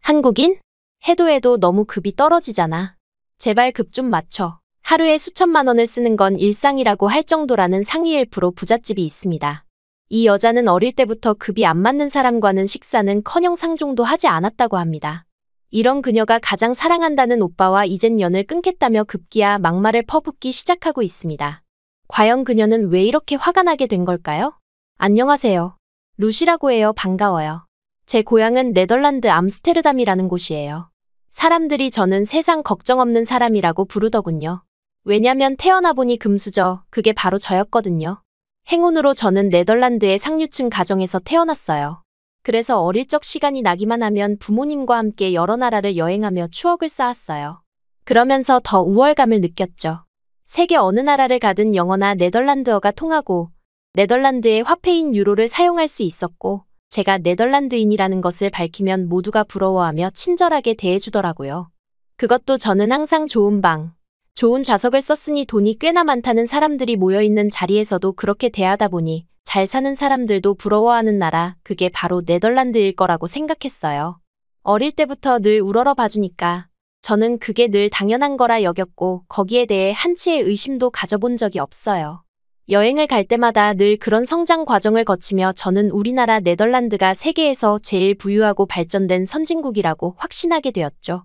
한국인? 해도 너무 급이 떨어지잖아. 제발 급 좀 맞춰. 하루에 수천만 원을 쓰는 건 일상이라고 할 정도라는 상위 1% 부잣집이 있습니다. 이 여자는 어릴 때부터 급이 안 맞는 사람과는 식사는커녕 상종도 하지 않았다고 합니다. 이런 그녀가 가장 사랑한다는 오빠와 이젠 연을 끊겠다며 급기야 막말을 퍼붓기 시작하고 있습니다. 과연 그녀는 왜 이렇게 화가 나게 된 걸까요? 안녕하세요. 루시라고 해요. 반가워요. 제 고향은 네덜란드 암스테르담이라는 곳이에요. 사람들이 저는 세상 걱정 없는 사람이라고 부르더군요. 왜냐면 태어나 보니 금수저, 그게 바로 저였거든요. 행운으로 저는 네덜란드의 상류층 가정에서 태어났어요. 그래서 어릴 적 시간이 나기만 하면 부모님과 함께 여러 나라를 여행하며 추억을 쌓았어요. 그러면서 더 우월감을 느꼈죠. 세계 어느 나라를 가든 영어나 네덜란드어가 통하고 네덜란드의 화폐인 유로를 사용할 수 있었고 제가 네덜란드인이라는 것을 밝히면 모두가 부러워하며 친절하게 대해주더라고요. 그것도 저는 항상 좋은 방, 좋은 좌석을 썼으니 돈이 꽤나 많다는 사람들이 모여있는 자리에서도 그렇게 대하다 보니 잘 사는 사람들도 부러워하는 나라, 그게 바로 네덜란드일 거라고 생각했어요. 어릴 때부터 늘 우러러 봐주니까 저는 그게 늘 당연한 거라 여겼고 거기에 대해 한치의 의심도 가져본 적이 없어요. 여행을 갈 때마다 늘 그런 성장 과정을 거치며 저는 우리나라 네덜란드가 세계에서 제일 부유하고 발전된 선진국이라고 확신하게 되었죠.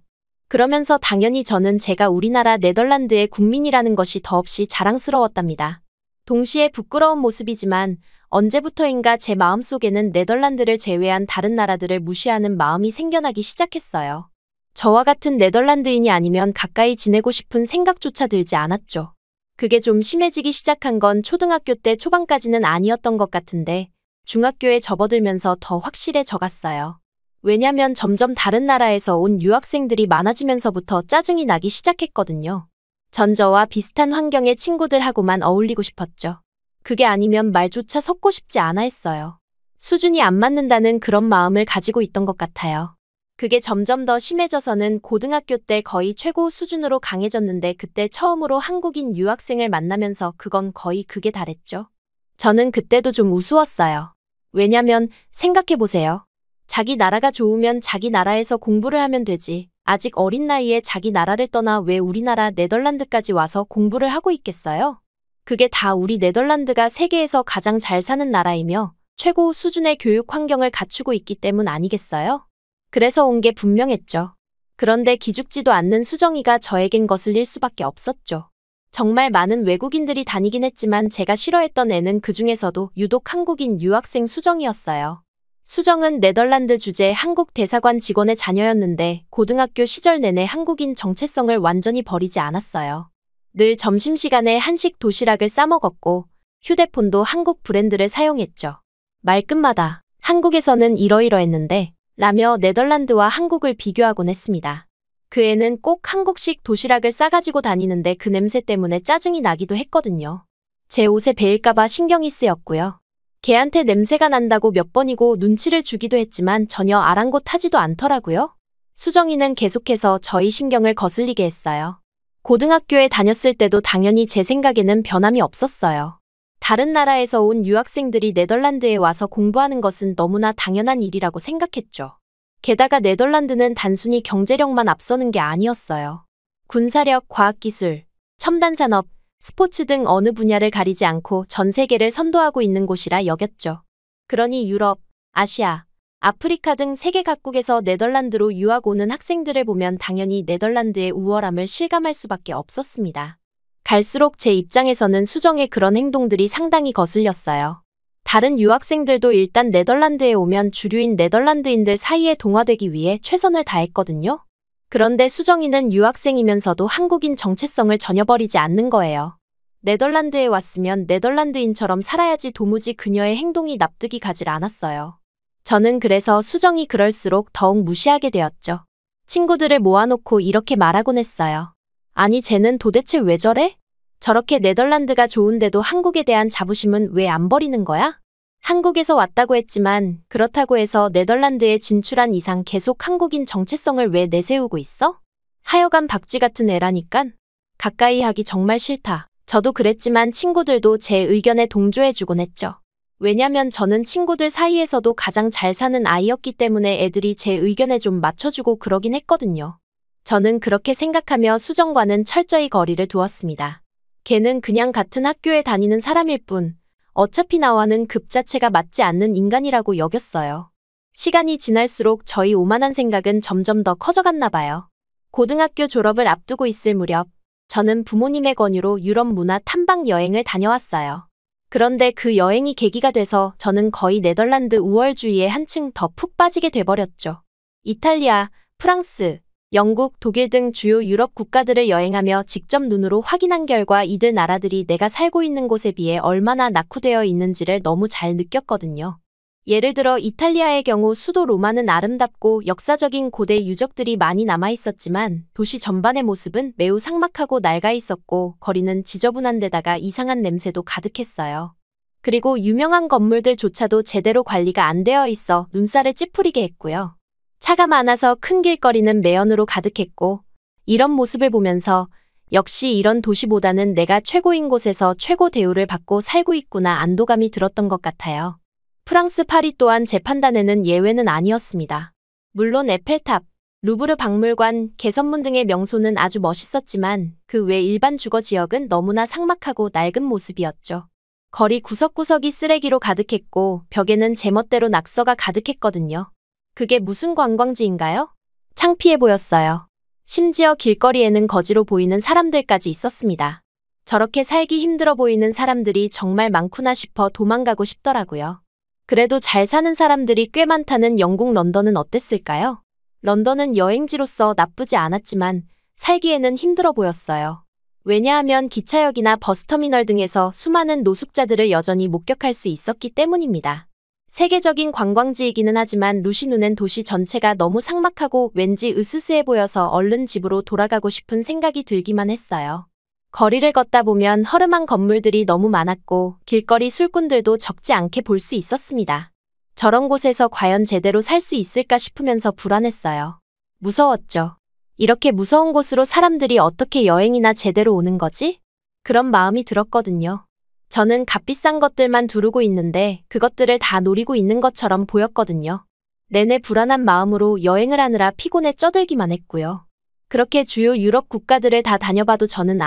그러면서 당연히 저는 제가 우리나라 네덜란드의 국민이라는 것이 더없이 자랑스러웠답니다. 동시에 부끄러운 모습이지만 언제부터인가 제 마음속에는 네덜란드를 제외한 다른 나라들을 무시하는 마음이 생겨나기 시작했어요. 저와 같은 네덜란드인이 아니면 가까이 지내고 싶은 생각조차 들지 않았죠. 그게 좀 심해지기 시작한 건 초등학교 때 초반까지는 아니었던 것 같은데 중학교에 접어들면서 더 확실해져 갔어요. 왜냐면 점점 다른 나라에서 온 유학생들이 많아지면서부터 짜증이 나기 시작했거든요. 전 저와 비슷한 환경의 친구들하고만 어울리고 싶었죠. 그게 아니면 말조차 섞고 싶지 않아 했어요. 수준이 안 맞는다는 그런 마음을 가지고 있던 것 같아요. 그게 점점 더 심해져서는 고등학교 때 거의 최고 수준으로 강해졌는데 그때 처음으로 한국인 유학생을 만나면서 그건 거의 극에 달했죠. 저는 그때도 좀 우스웠어요. 왜냐면 생각해보세요. 자기 나라가 좋으면 자기 나라에서 공부를 하면 되지. 아직 어린 나이에 자기 나라를 떠나 왜 우리나라 네덜란드까지 와서 공부를 하고 있겠어요? 그게 다 우리 네덜란드가 세계에서 가장 잘 사는 나라이며 최고 수준의 교육 환경을 갖추고 있기 때문 아니겠어요? 그래서 온 게 분명했죠. 그런데 기죽지도 않는 수정이가 저에겐 거슬릴 수밖에 없었죠. 정말 많은 외국인들이 다니긴 했지만 제가 싫어했던 애는 그 중에서도 유독 한국인 유학생 수정이었어요. 수정은 네덜란드 주재 한국 대사관 직원의 자녀였는데 고등학교 시절 내내 한국인 정체성을 완전히 버리지 않았어요. 늘 점심시간에 한식 도시락을 싸먹었고 휴대폰도 한국 브랜드를 사용했죠. 말끝마다 한국에서는 이러이러했는데 라며 네덜란드와 한국을 비교하곤 했습니다. 그 애는 꼭 한국식 도시락을 싸가지고 다니는데 그 냄새 때문에 짜증이 나기도 했거든요. 제 옷에 배일까봐 신경이 쓰였고요. 걔한테 냄새가 난다고 몇 번이고 눈치를 주기도 했지만 전혀 아랑곳하지도 않더라고요. 수정이는 계속해서 저희 신경을 거슬리게 했어요. 고등학교에 다녔을 때도 당연히 제 생각에는 변함이 없었어요. 다른 나라에서 온 유학생들이 네덜란드에 와서 공부하는 것은 너무나 당연한 일이라고 생각했죠. 게다가 네덜란드는 단순히 경제력만 앞서는 게 아니었어요. 군사력, 과학기술, 첨단산업, 스포츠 등 어느 분야를 가리지 않고 전 세계를 선도하고 있는 곳이라 여겼죠. 그러니 유럽, 아시아, 아프리카 등 세계 각국에서 네덜란드로 유학 오는 학생들을 보면 당연히 네덜란드의 우월함을 실감할 수밖에 없었습니다. 갈수록 제 입장에서는 수정의 그런 행동들이 상당히 거슬렸어요. 다른 유학생들도 일단 네덜란드에 오면 주류인 네덜란드인들 사이에 동화되기 위해 최선을 다했거든요. 그런데 수정이는 유학생이면서도 한국인 정체성을 전혀 버리지 않는 거예요. 네덜란드에 왔으면 네덜란드인처럼 살아야지 도무지 그녀의 행동이 납득이 가질 않았어요. 저는 그래서 수정이 그럴수록 더욱 무시하게 되었죠. 친구들을 모아놓고 이렇게 말하곤 했어요. 아니 쟤는 도대체 왜 저래? 저렇게 네덜란드가 좋은데도 한국에 대한 자부심은 왜 안 버리는 거야? 한국에서 왔다고 했지만 그렇다고 해서 네덜란드에 진출한 이상 계속 한국인 정체성을 왜 내세우고 있어? 하여간 박쥐 같은 애라니깐. 가까이 하기 정말 싫다. 저도 그랬지만 친구들도 제 의견에 동조해주곤 했죠. 왜냐면 저는 친구들 사이에서도 가장 잘 사는 아이였기 때문에 애들이 제 의견에 좀 맞춰주고 그러긴 했거든요. 저는 그렇게 생각하며 수정과는 철저히 거리를 두었습니다. 걔는 그냥 같은 학교에 다니는 사람일 뿐, 어차피 나와는 급 자체가 맞지 않는 인간이라고 여겼어요. 시간이 지날수록 저희 오만한 생각은 점점 더 커져갔나 봐요. 고등학교 졸업을 앞두고 있을 무렵, 저는 부모님의 권유로 유럽 문화 탐방 여행을 다녀왔어요. 그런데 그 여행이 계기가 돼서 저는 거의 네덜란드 우월주의에 한층 더 푹 빠지게 돼버렸죠. 이탈리아, 프랑스, 영국, 독일 등 주요 유럽 국가들을 여행하며 직접 눈으로 확인한 결과 이들 나라들이 내가 살고 있는 곳에 비해 얼마나 낙후되어 있는지를 너무 잘 느꼈거든요. 예를 들어 이탈리아의 경우 수도 로마는 아름답고 역사적인 고대 유적들이 많이 남아 있었지만 도시 전반의 모습은 매우 삭막하고 낡아 있었고 거리는 지저분한 데다가 이상한 냄새도 가득했어요. 그리고 유명한 건물들조차도 제대로 관리가 안 되어 있어 눈살을 찌푸리게 했고요. 차가 많아서 큰 길거리는 매연으로 가득했고 이런 모습을 보면서 역시 이런 도시보다는 내가 최고인 곳에서 최고 대우를 받고 살고 있구나 안도감이 들었던 것 같아요. 프랑스 파리 또한 제 판단에는 예외는 아니었습니다. 물론 에펠탑, 루브르 박물관, 개선문 등의 명소는 아주 멋있었지만 그 외 일반 주거 지역은 너무나 삭막하고 낡은 모습이었죠. 거리 구석구석이 쓰레기로 가득했고 벽에는 제멋대로 낙서가 가득했거든요. 그게 무슨 관광지인가요? 창피해 보였어요. 심지어 길거리에는 거지로 보이는 사람들까지 있었습니다. 저렇게 살기 힘들어 보이는 사람들이 정말 많구나 싶어 도망가고 싶더라고요. 그래도 잘 사는 사람들이 꽤 많다는 영국 런던은 어땠을까요? 런던은 여행지로서 나쁘지 않았지만 살기에는 힘들어 보였어요. 왜냐하면 기차역이나 버스터미널 등에서 수많은 노숙자들을 여전히 목격할 수 있었기 때문입니다. 세계적인 관광지이기는 하지만 루시 눈엔 도시 전체가 너무 삭막하고 왠지 으스스해 보여서 얼른 집으로 돌아가고 싶은 생각이 들기만 했어요. 거리를 걷다 보면 허름한 건물들이 너무 많았고 길거리 술꾼들도 적지 않게 볼 수 있었습니다. 저런 곳에서 과연 제대로 살 수 있을까 싶으면서 불안했어요. 무서웠죠. 이렇게 무서운 곳으로 사람들이 어떻게 여행이나 제대로 오는 거지? 그런 마음이 들었거든요. 저는 값비싼 것들만 두르고 있는데 그것들을 다 노리고 있는 것처럼 보였거든요. 내내 불안한 마음으로 여행을 하느라 피곤에 쩌들기만 했고요. 그렇게 주요 유럽 국가들을 다 다녀봐도 저는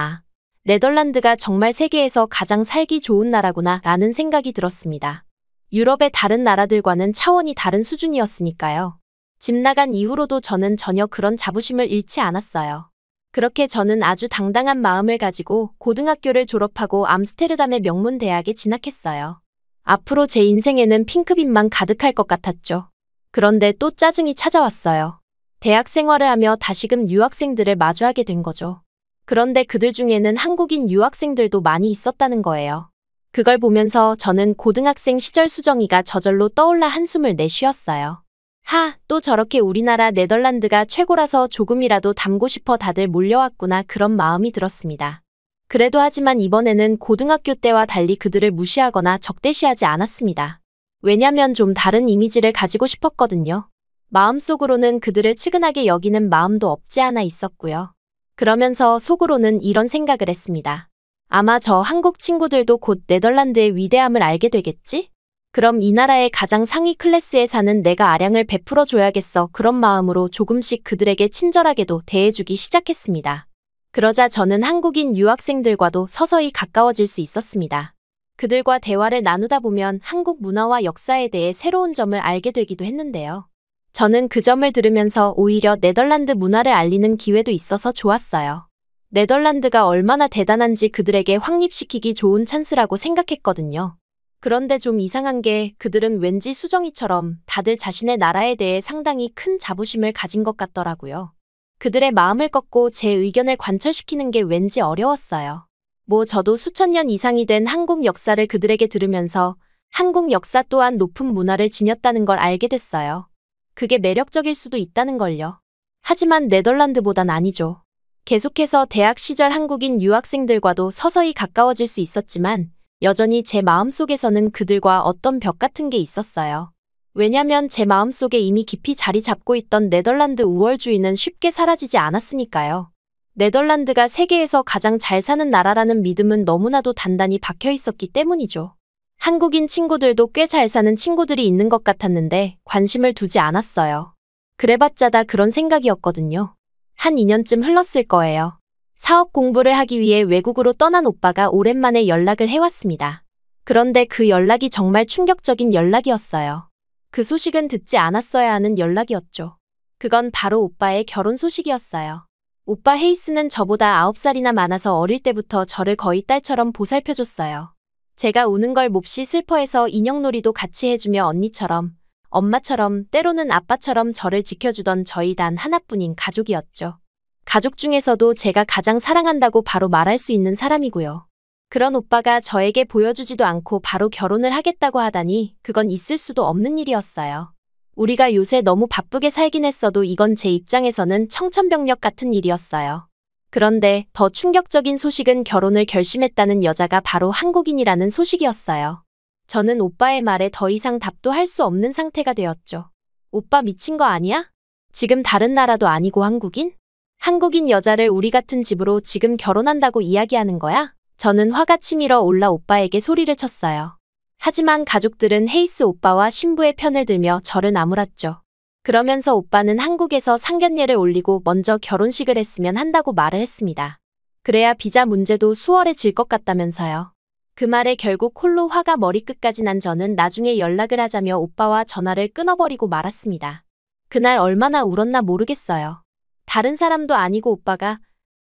네덜란드가 정말 세계에서 가장 살기 좋은 나라구나 라는 생각이 들었습니다. 유럽의 다른 나라들과는 차원이 다른 수준이었으니까요. 집 나간 이후로도 저는 전혀 그런 자부심을 잃지 않았어요. 그렇게 저는 아주 당당한 마음을 가지고 고등학교를 졸업하고 암스테르담의 명문 대학에 진학했어요. 앞으로 제 인생에는 핑크빛만 가득할 것 같았죠. 그런데 또 짜증이 찾아왔어요. 대학 생활을 하며 다시금 유학생들을 마주하게 된 거죠. 그런데 그들 중에는 한국인 유학생들도 많이 있었다는 거예요. 그걸 보면서 저는 고등학생 시절 수정이가 저절로 떠올라 한숨을 내쉬었어요. 또 저렇게 우리나라 네덜란드가 최고라서 조금이라도 닮고 싶어 다들 몰려왔구나 그런 마음이 들었습니다. 그래도 하지만 이번에는 고등학교 때와 달리 그들을 무시하거나 적대시하지 않았습니다. 왜냐면 좀 다른 이미지를 가지고 싶었거든요. 마음속으로는 그들을 측은하게 여기는 마음도 없지 않아 있었고요. 그러면서 속으로는 이런 생각을 했습니다. 아마 저 한국 친구들도 곧 네덜란드의 위대함을 알게 되겠지? 그럼 이 나라의 가장 상위 클래스에 사는 내가 아량을 베풀어 줘야겠어. 그런 마음으로 조금씩 그들에게 친절하게도 대해주기 시작했습니다. 그러자 저는 한국인 유학생들과도 서서히 가까워질 수 있었습니다. 그들과 대화를 나누다 보면 한국 문화와 역사에 대해 새로운 점을 알게 되기도 했는데요. 저는 그 점을 들으면서 오히려 네덜란드 문화를 알리는 기회도 있어서 좋았어요. 네덜란드가 얼마나 대단한지 그들에게 확립시키기 좋은 찬스라고 생각했거든요. 그런데 좀 이상한 게 그들은 왠지 수정이처럼 다들 자신의 나라에 대해 상당히 큰 자부심을 가진 것 같더라고요. 그들의 마음을 꺾고 제 의견을 관철시키는 게 왠지 어려웠어요. 저도 수천 년 이상이 된 한국 역사를 그들에게 들으면서 한국 역사 또한 높은 문화를 지녔다는 걸 알게 됐어요. 그게 매력적일 수도 있다는 걸요. 하지만 네덜란드보단 아니죠. 계속해서 대학 시절 한국인 유학생들과도 서서히 가까워질 수 있었지만 여전히 제 마음속에서는 그들과 어떤 벽 같은 게 있었어요. 왜냐면 제 마음속에 이미 깊이 자리 잡고 있던 네덜란드 우월주의는 쉽게 사라지지 않았으니까요. 네덜란드가 세계에서 가장 잘 사는 나라라는 믿음은 너무나도 단단히 박혀 있었기 때문이죠. 한국인 친구들도 꽤 잘 사는 친구들이 있는 것 같았는데 관심을 두지 않았어요. 그래봤자 다 그런 생각이었거든요. 한 2년쯤 흘렀을 거예요. 사업 공부를 하기 위해 외국으로 떠난 오빠가 오랜만에 연락을 해왔습니다. 그런데 그 연락이 정말 충격적인 연락이었어요. 그 소식은 듣지 않았어야 하는 연락이었죠. 그건 바로 오빠의 결혼 소식이었어요. 오빠 헤이스는 저보다 9살이나 많아서 어릴 때부터 저를 거의 딸처럼 보살펴줬어요. 제가 우는 걸 몹시 슬퍼해서 인형놀이도 같이 해주며 언니처럼, 엄마처럼, 때로는 아빠처럼 저를 지켜주던 저희 단 하나뿐인 가족이었죠. 가족 중에서도 제가 가장 사랑한다고 바로 말할 수 있는 사람이고요. 그런 오빠가 저에게 보여주지도 않고 바로 결혼을 하겠다고 하다니 그건 있을 수도 없는 일이었어요. 우리가 요새 너무 바쁘게 살긴 했어도 이건 제 입장에서는 청천벽력 같은 일이었어요. 그런데 더 충격적인 소식은 결혼을 결심했다는 여자가 바로 한국인이라는 소식이었어요. 저는 오빠의 말에 더 이상 답도 할 수 없는 상태가 되었죠. 오빠 미친 거 아니야? 지금 다른 나라도 아니고 한국인? 한국인 여자를 우리 같은 집으로 지금 결혼한다고 이야기하는 거야? 저는 화가 치밀어 올라 오빠에게 소리를 쳤어요. 하지만 가족들은 헤이스 오빠와 신부의 편을 들며 저를 나무랐죠. 그러면서 오빠는 한국에서 상견례를 올리고 먼저 결혼식을 했으면 한다고 말을 했습니다. 그래야 비자 문제도 수월해질 것 같다면서요. 그 말에 결국 홀로 화가 머리끝까지 난 저는 나중에 연락을 하자며 오빠와 전화를 끊어버리고 말았습니다. 그날 얼마나 울었나 모르겠어요. 다른 사람도 아니고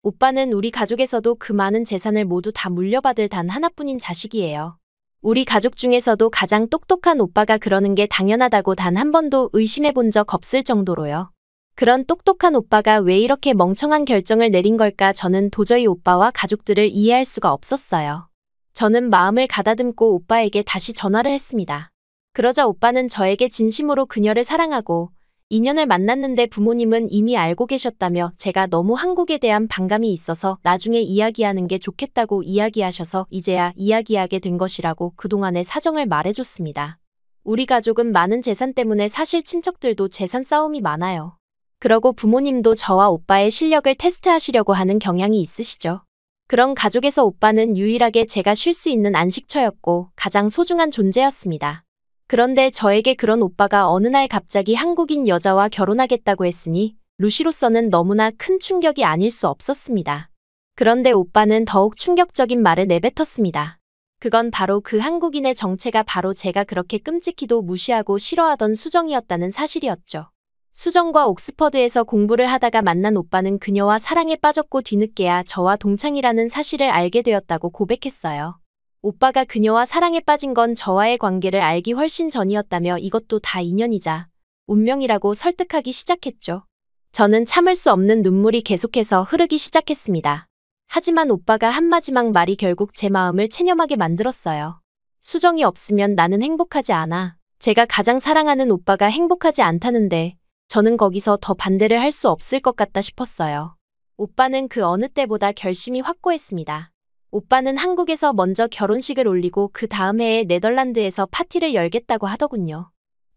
오빠는 우리 가족에서도 그 많은 재산을 모두 다 물려받을 단 하나뿐인 자식이에요. 우리 가족 중에서도 가장 똑똑한 오빠가 그러는 게 당연하다고 단 한 번도 의심해 본 적 없을 정도로요. 그런 똑똑한 오빠가 왜 이렇게 멍청한 결정을 내린 걸까 저는 도저히 오빠와 가족들을 이해할 수가 없었어요. 저는 마음을 가다듬고 오빠에게 다시 전화를 했습니다. 그러자 오빠는 저에게 진심으로 그녀를 사랑하고 인연을 만났는데 부모님은 이미 알고 계셨다며 제가 너무 한국에 대한 반감이 있어서 나중에 이야기하는 게 좋겠다고 이야기하셔서 이제야 이야기하게 된 것이라고 그동안의 사정을 말해줬습니다. 우리 가족은 많은 재산 때문에 사실 친척들도 재산 싸움이 많아요. 그러고 부모님도 저와 오빠의 실력을 테스트하시려고 하는 경향이 있으시죠. 그런 가족에서 오빠는 유일하게 제가 쉴 수 있는 안식처였고 가장 소중한 존재였습니다. 그런데 저에게 그런 오빠가 어느 날 갑자기 한국인 여자와 결혼하겠다고 했으니 루시로서는 너무나 큰 충격이 아닐 수 없었습니다. 그런데 오빠는 더욱 충격적인 말을 내뱉었습니다. 그건 바로 그 한국인의 정체가 바로 제가 그렇게 끔찍히도 무시하고 싫어하던 수정이었다는 사실이었죠. 수정과 옥스퍼드에서 공부를 하다가 만난 오빠는 그녀와 사랑에 빠졌고 뒤늦게야 저와 동창이라는 사실을 알게 되었다고 고백했어요. 오빠가 그녀와 사랑에 빠진 건 저와의 관계를 알기 훨씬 전이었다며 이것도 다 인연이자 운명이라고 설득하기 시작했죠. 저는 참을 수 없는 눈물이 계속해서 흐르기 시작했습니다. 하지만 오빠가 한 마지막 말이 결국 제 마음을 체념하게 만들었어요. 수정이 없으면 나는 행복하지 않아. 제가 가장 사랑하는 오빠가 행복하지 않다는데 저는 거기서 더 반대를 할 수 없을 것 같다 싶었어요. 오빠는 그 어느 때보다 결심이 확고했습니다. 오빠는 한국에서 먼저 결혼식을 올리고 그 다음 해에 네덜란드에서 파티를 열겠다고 하더군요.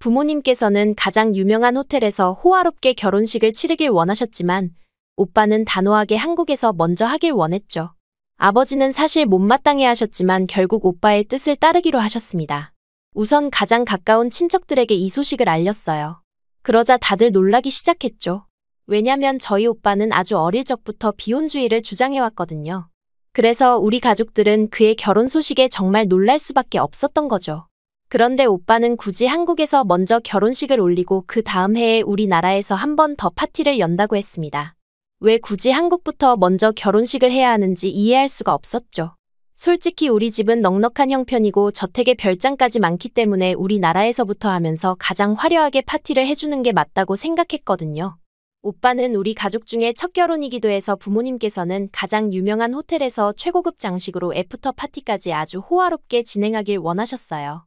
부모님께서는 가장 유명한 호텔에서 호화롭게 결혼식을 치르길 원하셨지만 오빠는 단호하게 한국에서 먼저 하길 원했죠. 아버지는 사실 못마땅해 하셨지만 결국 오빠의 뜻을 따르기로 하셨습니다. 우선 가장 가까운 친척들에게 이 소식을 알렸어요. 그러자 다들 놀라기 시작했죠. 왜냐면 저희 오빠는 아주 어릴 적부터 비혼주의를 주장해왔거든요. 그래서 우리 가족들은 그의 결혼 소식에 정말 놀랄 수밖에 없었던 거죠. 그런데 오빠는 굳이 한국에서 먼저 결혼식을 올리고 그 다음 해에 우리나라에서 한 번 더 파티를 연다고 했습니다. 왜 굳이 한국부터 먼저 결혼식을 해야 하는지 이해할 수가 없었죠. 솔직히 우리 집은 넉넉한 형편이고 저택에 별장까지 많기 때문에 우리나라에서부터 하면서 가장 화려하게 파티를 해주는 게 맞다고 생각했거든요. 오빠는 우리 가족 중에 첫 결혼이기도 해서 부모님께서는 가장 유명한 호텔에서 최고급 장식으로 애프터 파티까지 아주 호화롭게 진행하길 원하셨어요.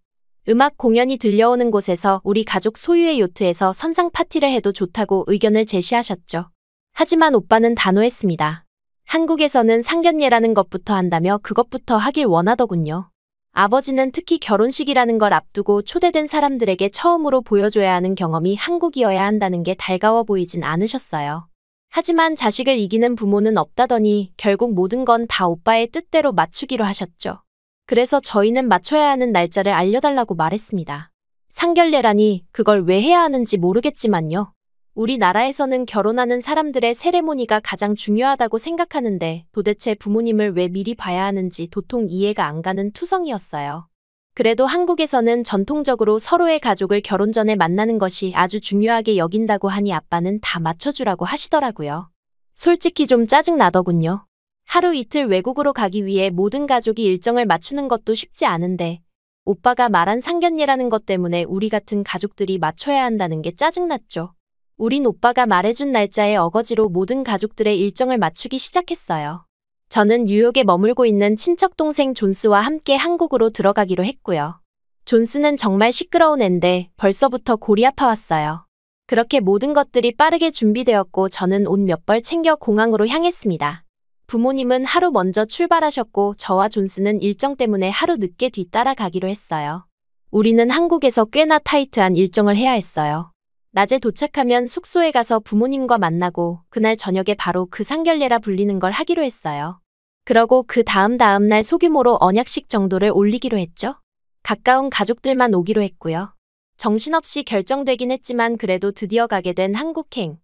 음악 공연이 들려오는 곳에서 우리 가족 소유의 요트에서 선상 파티를 해도 좋다고 의견을 제시하셨죠. 하지만 오빠는 단호했습니다. 한국에서는 상견례라는 것부터 한다며 그것부터 하길 원하더군요. 아버지는 특히 결혼식이라는 걸 앞두고 초대된 사람들에게 처음으로 보여줘야 하는 경험이 한국이어야 한다는 게 달가워 보이진 않으셨어요. 하지만 자식을 이기는 부모는 없다더니 결국 모든 건 다 오빠의 뜻대로 맞추기로 하셨죠. 그래서 저희는 맞춰야 하는 날짜를 알려달라고 말했습니다. 상견례라니 그걸 왜 해야 하는지 모르겠지만요. 우리나라에서는 결혼하는 사람들의 세레모니가 가장 중요하다고 생각하는데 도대체 부모님을 왜 미리 봐야 하는지 도통 이해가 안 가는 투성이었어요. 그래도 한국에서는 전통적으로 서로의 가족을 결혼 전에 만나는 것이 아주 중요하게 여긴다고 하니 아빠는 다 맞춰주라고 하시더라고요. 솔직히 좀 짜증나더군요. 하루 이틀 외국으로 가기 위해 모든 가족이 일정을 맞추는 것도 쉽지 않은데 오빠가 말한 상견례라는 것 때문에 우리 같은 가족들이 맞춰야 한다는 게 짜증났죠. 우린 오빠가 말해준 날짜에 어거지로 모든 가족들의 일정을 맞추기 시작했어요. 저는 뉴욕에 머물고 있는 친척 동생 존스와 함께 한국으로 들어가기로 했고요. 존스는 정말 시끄러운 앤데 벌써부터 골이 아파왔어요. 그렇게 모든 것들이 빠르게 준비되었고 저는 옷 몇 벌 챙겨 공항으로 향했습니다. 부모님은 하루 먼저 출발하셨고 저와 존스는 일정 때문에 하루 늦게 뒤따라 가기로 했어요. 우리는 한국에서 꽤나 타이트한 일정을 해야 했어요. 낮에 도착하면 숙소에 가서 부모님과 만나고 그날 저녁에 바로 그 상견례라 불리는 걸 하기로 했어요. 그러고 그 다음 날 소규모로 언약식 정도를 올리기로 했죠. 가까운 가족들만 오기로 했고요. 정신없이 결정되긴 했지만 그래도 드디어 가게 된 한국행.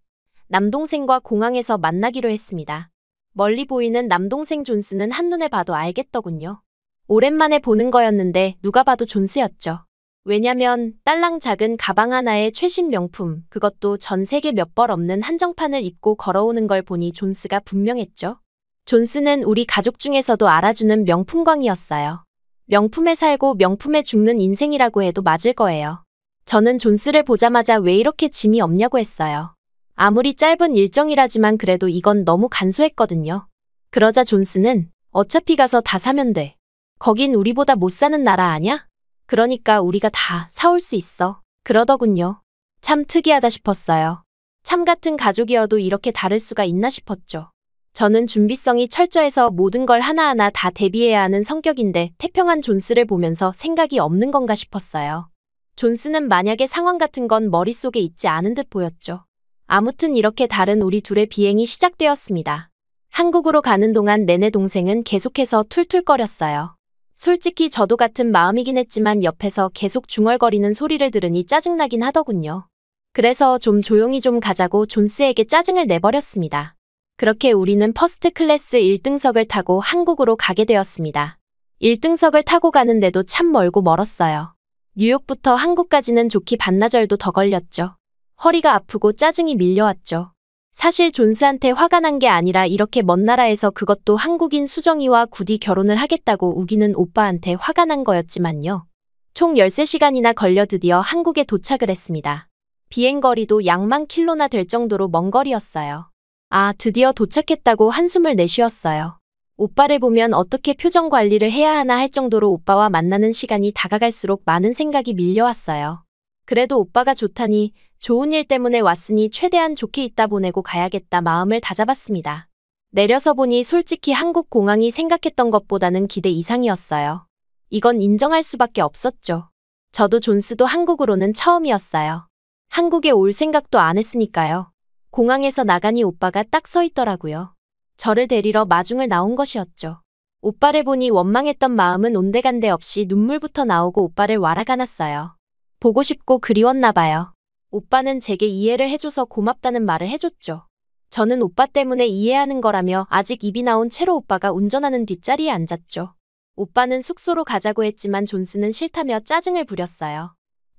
남동생과 공항에서 만나기로 했습니다. 멀리 보이는 남동생 존스는 한눈에 봐도 알겠더군요. 오랜만에 보는 거였는데 누가 봐도 존스였죠. 왜냐면 딸랑 작은 가방 하나에 최신 명품, 그것도 전 세계 몇 벌 없는 한정판을 입고 걸어오는 걸 보니 존스가 분명했죠. 존스는 우리 가족 중에서도 알아주는 명품광이었어요. 명품에 살고 명품에 죽는 인생이라고 해도 맞을 거예요. 저는 존스를 보자마자 왜 이렇게 짐이 없냐고 했어요. 아무리 짧은 일정이라지만 그래도 이건 너무 간소했거든요. 그러자 존스는 어차피 가서 다 사면 돼. 거긴 우리보다 못 사는 나라 아냐? 그러니까 우리가 다 사올 수 있어. 그러더군요. 참 특이하다 싶었어요. 참 같은 가족이어도 이렇게 다를 수가 있나 싶었죠. 저는 준비성이 철저해서 모든 걸 하나하나 다 대비해야 하는 성격인데 태평한 존스를 보면서 생각이 없는 건가 싶었어요. 존스는 만약에 상황 같은 건 머릿속에 있지 않은 듯 보였죠. 아무튼 이렇게 다른 우리 둘의 비행이 시작되었습니다. 한국으로 가는 동안 내내 동생은 계속해서 툴툴거렸어요. 솔직히 저도 같은 마음이긴 했지만 옆에서 계속 중얼거리는 소리를 들으니 짜증나긴 하더군요. 그래서 좀 조용히 좀 가자고 존스에게 짜증을 내버렸습니다. 그렇게 우리는 퍼스트 클래스 1등석을 타고 한국으로 가게 되었습니다. 1등석을 타고 가는데도 참 멀고 멀었어요. 뉴욕부터 한국까지는 좋기 반나절도 더 걸렸죠. 허리가 아프고 짜증이 밀려왔죠. 사실 존스한테 화가 난 게 아니라 이렇게 먼 나라에서 그것도 한국인 수정이와 굳이 결혼을 하겠다고 우기는 오빠한테 화가 난 거였지만요. 총 13시간이나 걸려 드디어 한국에 도착을 했습니다. 비행거리도 양만 킬로나 될 정도로 먼 거리였어요. 아, 드디어 도착했다고 한숨을 내쉬었어요. 오빠를 보면 어떻게 표정 관리를 해야 하나 할 정도로 오빠와 만나는 시간이 다가갈수록 많은 생각이 밀려왔어요. 그래도 오빠가 좋다니 좋은 일 때문에 왔으니 최대한 좋게 있다 보내고 가야겠다 마음을 다잡았습니다. 내려서 보니 솔직히 한국 공항이 생각했던 것보다는 기대 이상이었어요. 이건 인정할 수밖에 없었죠. 저도 존스도 한국으로는 처음이었어요. 한국에 올 생각도 안 했으니까요. 공항에서 나가니 오빠가 딱 서 있더라고요. 저를 데리러 마중을 나온 것이었죠. 오빠를 보니 원망했던 마음은 온데간데 없이 눈물부터 나오고 오빠를 왈아가났어요. 보고 싶고 그리웠나 봐요. 오빠는 제게 이해를 해줘서 고맙다는 말을 해줬죠. 저는 오빠 때문에 이해하는 거라며 아직 입이 나온 채로 오빠가 운전하는 뒷자리에 앉았죠. 오빠는 숙소로 가자고 했지만 존스는 싫다며 짜증을 부렸어요.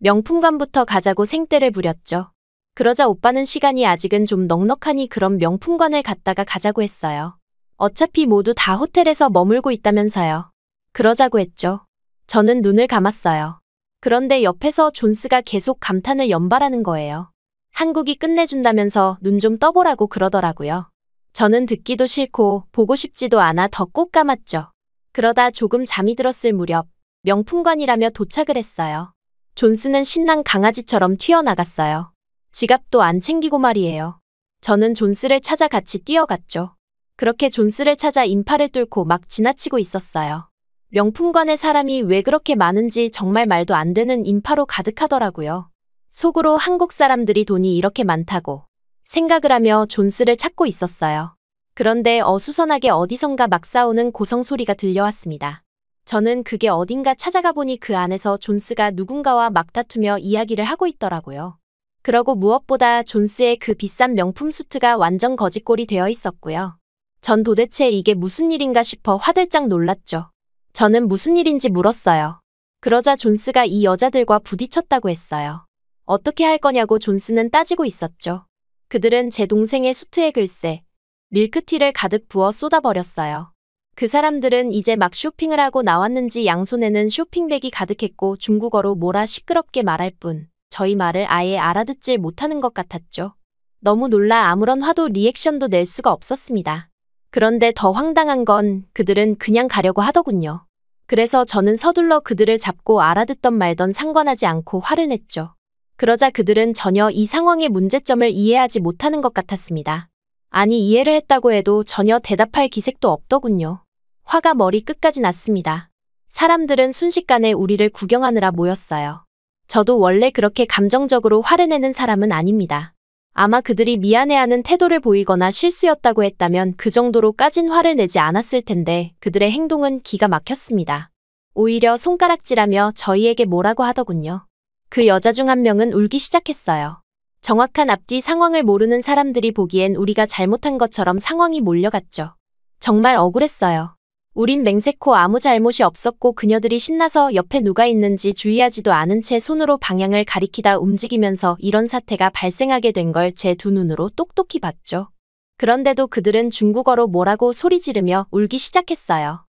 명품관부터 가자고 생떼를 부렸죠. 그러자 오빠는 시간이 아직은 좀 넉넉하니 그럼 명품관을 갔다가 가자고 했어요. 어차피 모두 다 호텔에서 머물고 있다면서요. 그러자고 했죠. 저는 눈을 감았어요. 그런데 옆에서 존스가 계속 감탄을 연발하는 거예요. 한국이 끝내준다면서 눈 좀 떠보라고 그러더라고요. 저는 듣기도 싫고 보고 싶지도 않아 더 꾹 감았죠. 그러다 조금 잠이 들었을 무렵 명품관이라며 도착을 했어요. 존스는 신난 강아지처럼 튀어나갔어요. 지갑도 안 챙기고 말이에요. 저는 존스를 찾아 같이 뛰어갔죠. 그렇게 존스를 찾아 인파를 뚫고 막 지나치고 있었어요. 명품관에 사람이 왜 그렇게 많은지 정말 말도 안 되는 인파로 가득하더라고요. 속으로 한국 사람들이 돈이 이렇게 많다고 생각을 하며 존스를 찾고 있었어요. 그런데 어수선하게 어디선가 막 싸우는 고성 소리가 들려왔습니다. 저는 그게 어딘가 찾아가 보니 그 안에서 존스가 누군가와 막 다투며 이야기를 하고 있더라고요. 그러고 무엇보다 존스의 그 비싼 명품 수트가 완전 거지꼴이 되어 있었고요. 전 도대체 이게 무슨 일인가 싶어 화들짝 놀랐죠. 저는 무슨 일인지 물었어요. 그러자 존스가 이 여자들과 부딪혔다고 했어요. 어떻게 할 거냐고 존스는 따지고 있었죠. 그들은 제 동생의 수트에 글쎄 밀크티를 가득 부어 쏟아버렸어요. 그 사람들은 이제 막 쇼핑을 하고 나왔는지 양손에는 쇼핑백이 가득했고 중국어로 뭐라 시끄럽게 말할 뿐 저희 말을 아예 알아듣질 못하는 것 같았죠. 너무 놀라 아무런 화도 리액션도 낼 수가 없었습니다. 그런데 더 황당한 건 그들은 그냥 가려고 하더군요. 그래서 저는 서둘러 그들을 잡고 알아듣던 말던 상관하지 않고 화를 냈죠. 그러자 그들은 전혀 이 상황의 문제점을 이해하지 못하는 것 같았습니다. 아니 이해를 했다고 해도 전혀 대답할 기색도 없더군요. 화가 머리 끝까지 났습니다. 사람들은 순식간에 우리를 구경하느라 모였어요. 저도 원래 그렇게 감정적으로 화를 내는 사람은 아닙니다. 아마 그들이 미안해하는 태도를 보이거나 실수였다고 했다면 그 정도로까진 화를 내지 않았을 텐데 그들의 행동은 기가 막혔습니다. 오히려 손가락질하며 저희에게 뭐라고 하더군요. 그 여자 중 한 명은 울기 시작했어요. 정확한 앞뒤 상황을 모르는 사람들이 보기엔 우리가 잘못한 것처럼 상황이 몰려갔죠. 정말 억울했어요. 우린 맹세코 아무 잘못이 없었고 그녀들이 신나서 옆에 누가 있는지 주의하지도 않은 채 손으로 방향을 가리키다 움직이면서 이런 사태가 발생하게 된 걸 제 두 눈으로 똑똑히 봤죠. 그런데도 그들은 중국어로 뭐라고 소리 지르며 울기 시작했어요.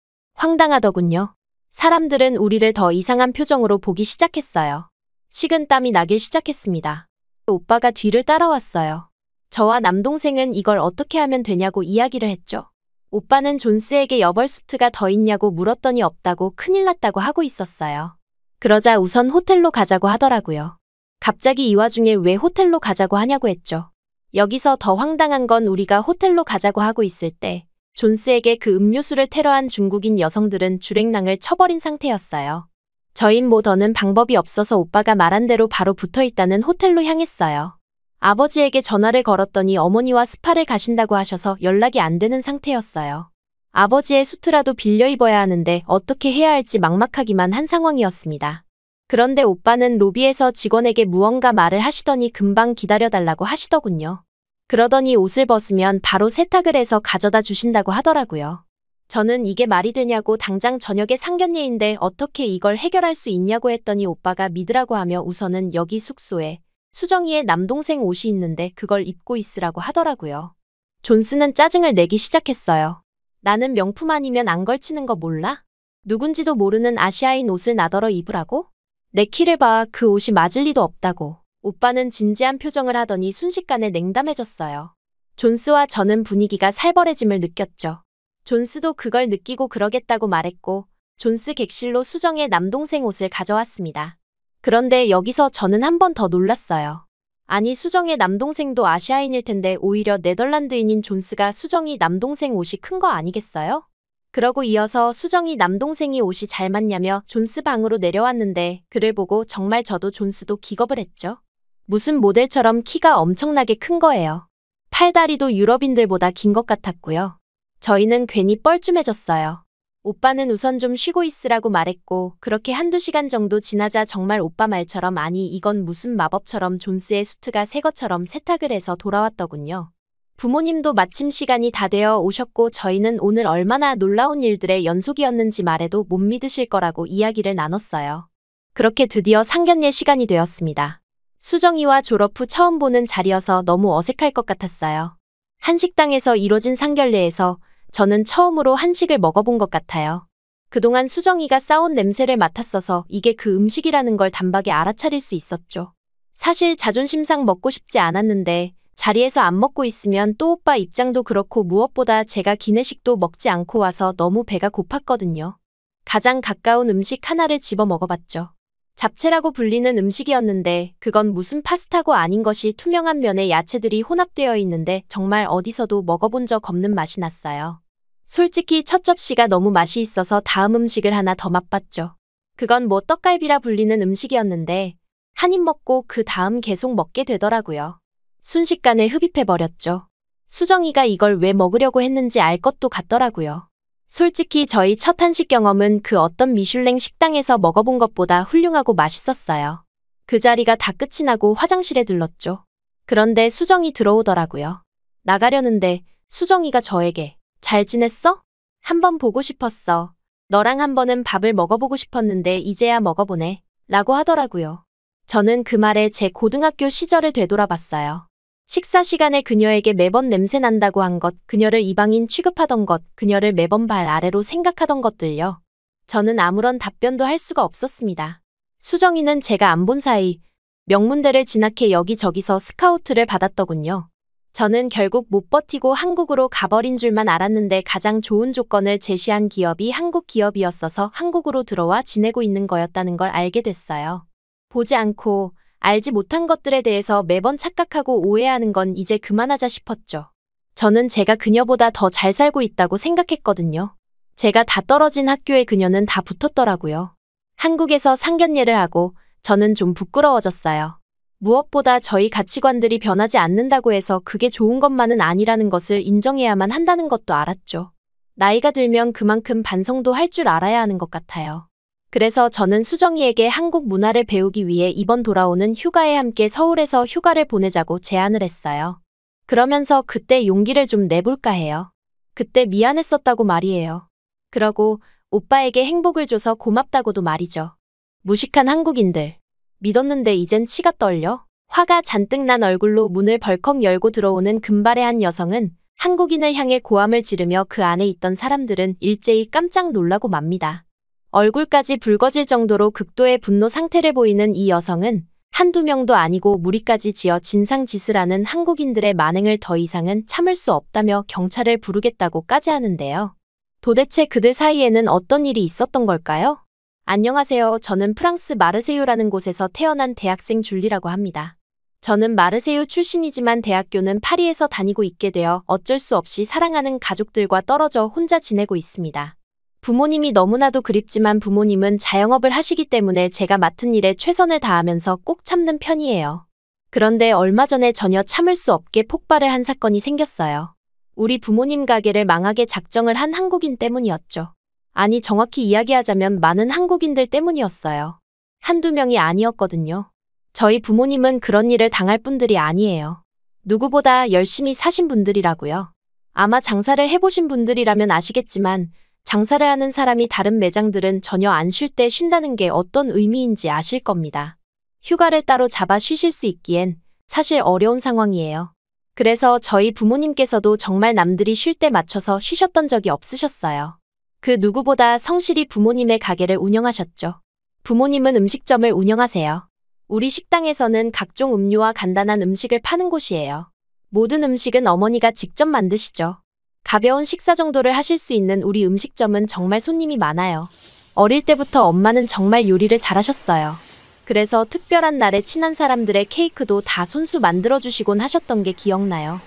황당하더군요. 사람들은 우리를 더 이상한 표정으로 보기 시작했어요. 식은땀이 나길 시작했습니다. 오빠가 뒤를 따라왔어요. 저와 남동생은 이걸 어떻게 하면 되냐고 이야기를 했죠. 오빠는 존스에게 여벌 수트가 더 있냐고 물었더니 없다고 큰일 났다고 하고 있었어요. 그러자 우선 호텔로 가자고 하더라고요. 갑자기 이 와중에 왜 호텔로 가자고 하냐고 했죠. 여기서 더 황당한 건 우리가 호텔로 가자고 하고 있을 때 존스에게 그 음료수를 테러한 중국인 여성들은 주랭랑을 쳐버린 상태였어요. 저흰 뭐 더는 방법이 없어서 오빠가 말한 대로 바로 붙어있다는 호텔로 향했어요. 아버지에게 전화를 걸었더니 어머니와 스파를 가신다고 하셔서 연락이 안 되는 상태였어요. 아버지의 수트라도 빌려 입어야 하는데 어떻게 해야 할지 막막하기만 한 상황이었습니다. 그런데 오빠는 로비에서 직원에게 무언가 말을 하시더니 금방 기다려달라고 하시더군요. 그러더니 옷을 벗으면 바로 세탁을 해서 가져다 주신다고 하더라고요. 저는 이게 말이 되냐고 당장 저녁에 상견례인데 어떻게 이걸 해결할 수 있냐고 했더니 오빠가 믿으라고 하며 우선은 여기 숙소에 수정이의 남동생 옷이 있는데 그걸 입고 있으라고 하더라고요. 존스는 짜증을 내기 시작했어요. 나는 명품 아니면 안 걸치는 거 몰라? 누군지도 모르는 아시아인 옷을 나더러 입으라고? 내 키를 봐 그 옷이 맞을 리도 없다고. 오빠는 진지한 표정을 하더니 순식간에 냉담해졌어요. 존스와 저는 분위기가 살벌해짐을 느꼈죠. 존스도 그걸 느끼고 그러겠다고 말했고 존스 객실로 수정의 남동생 옷을 가져왔습니다. 그런데 여기서 저는 한 번 더 놀랐어요. 아니 수정의 남동생도 아시아인일 텐데 오히려 네덜란드인인 존스가 수정이 남동생 옷이 큰 거 아니겠어요? 그러고 이어서 수정이 남동생이 옷이 잘 맞냐며 존스 방으로 내려왔는데 그를 보고 정말 저도 존스도 기겁을 했죠. 무슨 모델처럼 키가 엄청나게 큰 거예요. 팔다리도 유럽인들보다 긴 것 같았고요. 저희는 괜히 뻘쭘해졌어요. 오빠는 우선 좀 쉬고 있으라고 말했고 그렇게 한두 시간 정도 지나자 정말 오빠 말처럼 아니 이건 무슨 마법처럼 존스의 수트가 새 것처럼 세탁을 해서 돌아왔더군요. 부모님도 마침 시간이 다 되어 오셨고 저희는 오늘 얼마나 놀라운 일들의 연속이었는지 말해도 못 믿으실 거라고 이야기를 나눴어요. 그렇게 드디어 상견례 시간이 되었습니다. 수정이와 졸업 후 처음 보는 자리여서 너무 어색할 것 같았어요. 한식당에서 이뤄진 상견례에서 저는 처음으로 한식을 먹어본 것 같아요. 그동안 수정이가 싸온 냄새를 맡았어서 이게 그 음식이라는 걸 단박에 알아차릴 수 있었죠. 사실 자존심상 먹고 싶지 않았는데 자리에서 안 먹고 있으면 또 오빠 입장도 그렇고 무엇보다 제가 기내식도 먹지 않고 와서 너무 배가 고팠거든요. 가장 가까운 음식 하나를 집어 먹어봤죠. 잡채라고 불리는 음식이었는데 그건 무슨 파스타고 아닌 것이 투명한 면에 야채들이 혼합되어 있는데 정말 어디서도 먹어본 적 없는 맛이 났어요. 솔직히 첫 접시가 너무 맛이 있어서 다음 음식을 하나 더 맛봤죠. 그건 뭐 떡갈비라 불리는 음식이었는데 한 입 먹고 그 다음 계속 먹게 되더라고요. 순식간에 흡입해버렸죠. 수정이가 이걸 왜 먹으려고 했는지 알 것도 같더라고요. 솔직히 저희 첫 한식 경험은 그 어떤 미슐랭 식당에서 먹어본 것보다 훌륭하고 맛있었어요. 그 자리가 다 끝이 나고 화장실에 들렀죠. 그런데 수정이 들어오더라고요. 나가려는데 수정이가 저에게 잘 지냈어? 한번 보고 싶었어. 너랑 한 번은 밥을 먹어보고 싶었는데 이제야 먹어보네. 라고 하더라고요. 저는 그 말에 제 고등학교 시절을 되돌아봤어요. 식사 시간에 그녀에게 매번 냄새 난다고 한 것, 그녀를 이방인 취급하던 것, 그녀를 매번 발 아래로 생각하던 것들요. 저는 아무런 답변도 할 수가 없었습니다. 수정이는 제가 안 본 사이 명문대를 진학해 여기저기서 스카우트를 받았더군요. 저는 결국 못 버티고 한국으로 가버린 줄만 알았는데 가장 좋은 조건을 제시한 기업이 한국 기업이었어서 한국으로 들어와 지내고 있는 거였다는 걸 알게 됐어요. 보지 않고 알지 못한 것들에 대해서 매번 착각하고 오해하는 건 이제 그만하자 싶었죠. 저는 제가 그녀보다 더 잘 살고 있다고 생각했거든요. 제가 다 떨어진 학교에 그녀는 다 붙었더라고요. 한국에서 상견례를 하고 저는 좀 부끄러워졌어요. 무엇보다 저희 가치관들이 변하지 않는다고 해서 그게 좋은 것만은 아니라는 것을 인정해야만 한다는 것도 알았죠. 나이가 들면 그만큼 반성도 할 줄 알아야 하는 것 같아요. 그래서 저는 수정이에게 한국 문화를 배우기 위해 이번 돌아오는 휴가에 함께 서울에서 휴가를 보내자고 제안을 했어요. 그러면서 그때 용기를 좀 내볼까 해요. 그때 미안했었다고 말이에요. 그러고 오빠에게 행복을 줘서 고맙다고도 말이죠. 무식한 한국인들. 믿었는데 이젠 치가 떨려? 화가 잔뜩 난 얼굴로 문을 벌컥 열고 들어오는 금발의 한 여성은 한국인을 향해 고함을 지르며 그 안에 있던 사람들은 일제히 깜짝 놀라고 맙니다. 얼굴까지 붉어질 정도로 극도의 분노 상태를 보이는 이 여성은 한두 명도 아니고 무리까지 지어 진상짓을 하는 한국인들의 만행을 더 이상은 참을 수 없다며 경찰을 부르겠다고까지 하는데요. 도대체 그들 사이에는 어떤 일이 있었던 걸까요? 안녕하세요. 저는 프랑스 마르세유라는 곳에서 태어난 대학생 줄리라고 합니다. 저는 마르세유 출신이지만 대학교는 파리에서 다니고 있게 되어 어쩔 수 없이 사랑하는 가족들과 떨어져 혼자 지내고 있습니다. 부모님이 너무나도 그립지만 부모님은 자영업을 하시기 때문에 제가 맡은 일에 최선을 다하면서 꼭 참는 편이에요. 그런데 얼마 전에 전혀 참을 수 없게 폭발을 한 사건이 생겼어요. 우리 부모님 가게를 망하게 작정을 한 한국인 때문이었죠. 아니, 정확히 이야기하자면 많은 한국인들 때문이었어요. 한두 명이 아니었거든요. 저희 부모님은 그런 일을 당할 분들이 아니에요. 누구보다 열심히 사신 분들이라고요. 아마 장사를 해보신 분들이라면 아시겠지만 장사를 하는 사람이 다른 매장들은 전혀 안 쉴 때 쉰다는 게 어떤 의미인지 아실 겁니다. 휴가를 따로 잡아 쉬실 수 있기엔 사실 어려운 상황이에요. 그래서 저희 부모님께서도 정말 남들이 쉴 때 맞춰서 쉬셨던 적이 없으셨어요. 그 누구보다 성실히 부모님의 가게를 운영하셨죠. 부모님은 음식점을 운영하세요. 우리 식당에서는 각종 음료와 간단한 음식을 파는 곳이에요. 모든 음식은 어머니가 직접 만드시죠. 가벼운 식사 정도를 하실 수 있는 우리 음식점은 정말 손님이 많아요. 어릴 때부터 엄마는 정말 요리를 잘하셨어요. 그래서 특별한 날에 친한 사람들의 케이크도 다 손수 만들어주시곤 하셨던 게 기억나요.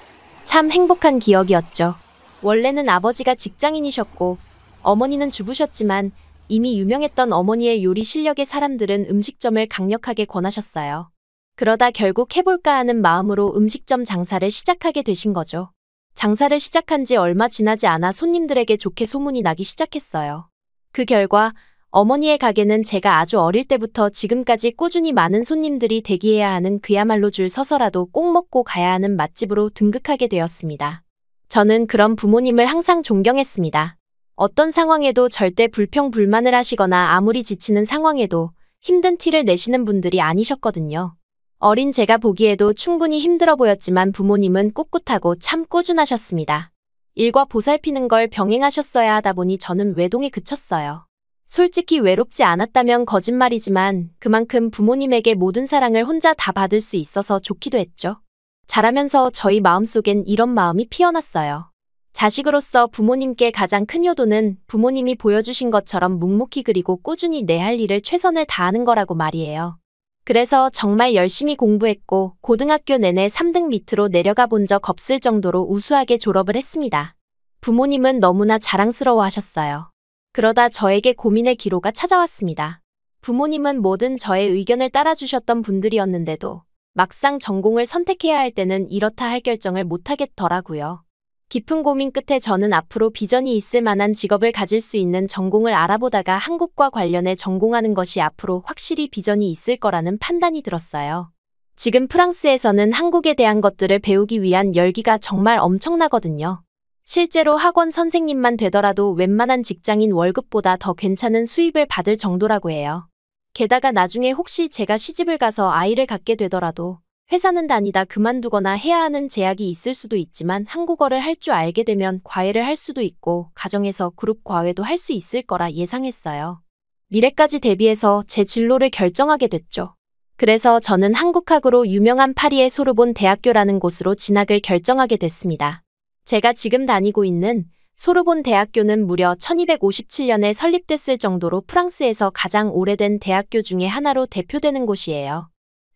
참 행복한 기억이었죠. 원래는 아버지가 직장인이셨고 어머니는 주부셨지만 이미 유명했던 어머니의 요리 실력에 사람들은 음식점을 강력하게 권하셨어요. 그러다 결국 해볼까 하는 마음으로 음식점 장사를 시작하게 되신 거죠. 장사를 시작한 지 얼마 지나지 않아 손님들에게 좋게 소문이 나기 시작했어요. 그 결과 어머니의 가게는 제가 아주 어릴 때부터 지금까지 꾸준히 많은 손님들이 대기해야 하는 그야말로 줄 서서라도 꼭 먹고 가야 하는 맛집으로 등극하게 되었습니다. 저는 그런 부모님을 항상 존경했습니다. 어떤 상황에도 절대 불평불만을 하시거나 아무리 지치는 상황에도 힘든 티를 내시는 분들이 아니셨거든요. 어린 제가 보기에도 충분히 힘들어 보였지만 부모님은 꿋꿋하고 참 꾸준하셨습니다. 일과 보살피는 걸 병행하셨어야 하다 보니 저는 외동에 그쳤어요. 솔직히 외롭지 않았다면 거짓말이지만 그만큼 부모님에게 모든 사랑을 혼자 다 받을 수 있어서 좋기도 했죠. 자라면서 저희 마음속엔 이런 마음이 피어났어요. 자식으로서 부모님께 가장 큰 효도는 부모님이 보여주신 것처럼 묵묵히 그리고 꾸준히 내 할 일을 최선을 다하는 거라고 말이에요. 그래서 정말 열심히 공부했고 고등학교 내내 3등 밑으로 내려가 본 적 없을 정도로 우수하게 졸업을 했습니다. 부모님은 너무나 자랑스러워 하셨어요. 그러다 저에게 고민의 기로가 찾아왔습니다. 부모님은 뭐든 저의 의견을 따라주셨던 분들이었는데도 막상 전공을 선택해야 할 때는 이렇다 할 결정을 못 하겠더라고요. 깊은 고민 끝에 저는 앞으로 비전이 있을 만한 직업을 가질 수 있는 전공을 알아보다가 한국과 관련해 전공하는 것이 앞으로 확실히 비전이 있을 거라는 판단이 들었어요. 지금 프랑스에서는 한국에 대한 것들을 배우기 위한 열기가 정말 엄청나거든요. 실제로 학원 선생님만 되더라도 웬만한 직장인 월급보다 더 괜찮은 수입을 받을 정도라고 해요. 게다가 나중에 혹시 제가 시집을 가서 아이를 갖게 되더라도 회사는 다니다 그만두거나 해야 하는 제약이 있을 수도 있지만 한국어를 할 줄 알게 되면 과외를 할 수도 있고 가정에서 그룹 과외도 할 수 있을 거라 예상했어요. 미래까지 대비해서 제 진로를 결정하게 됐죠. 그래서 저는 한국학으로 유명한 파리의 소르본 대학교라는 곳으로 진학을 결정하게 됐습니다. 제가 지금 다니고 있는 소르본 대학교는 무려 1257년에 설립됐을 정도로 프랑스에서 가장 오래된 대학교 중에 하나로 대표되는 곳이에요.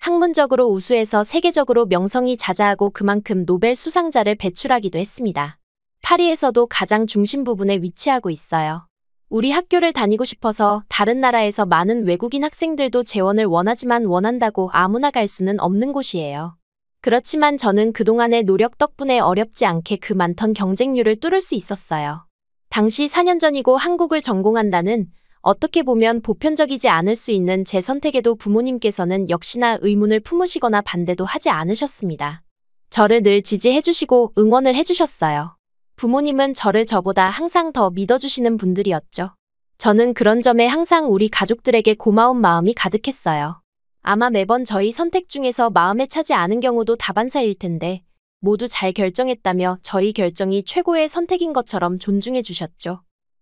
학문적으로 우수해서 세계적으로 명성이 자자하고 그만큼 노벨 수상자를 배출하기도 했습니다. 파리에서도 가장 중심 부분에 위치하고 있어요. 우리 학교를 다니고 싶어서 다른 나라에서 많은 외국인 학생들도 재원을 원하지만 원한다고 아무나 갈 수는 없는 곳이에요. 그렇지만 저는 그동안의 노력 덕분에 어렵지 않게 그 많던 경쟁률을 뚫을 수 있었어요. 당시 4년 전이고 한국을 전공한다는 어떻게 보면 보편적이지 않을 수 있는 제 선택에도 부모님께서는 역시나 의문을 품으시거나 반대도 하지 않으셨습니다. 저를 늘 지지해 주시고 응원을 해 주셨어요. 부모님은 저를 저보다 항상 더 믿어주시는 분들이었죠. 저는 그런 점에 항상 우리 가족들에게 고마운 마음이 가득했어요. 아마 매번 저희 선택 중에서 마음에 차지 않은 경우도 다반사일 텐데 모두 잘 결정했다며 저희 결정이 최고의 선택인 것처럼 존중해 주셨죠.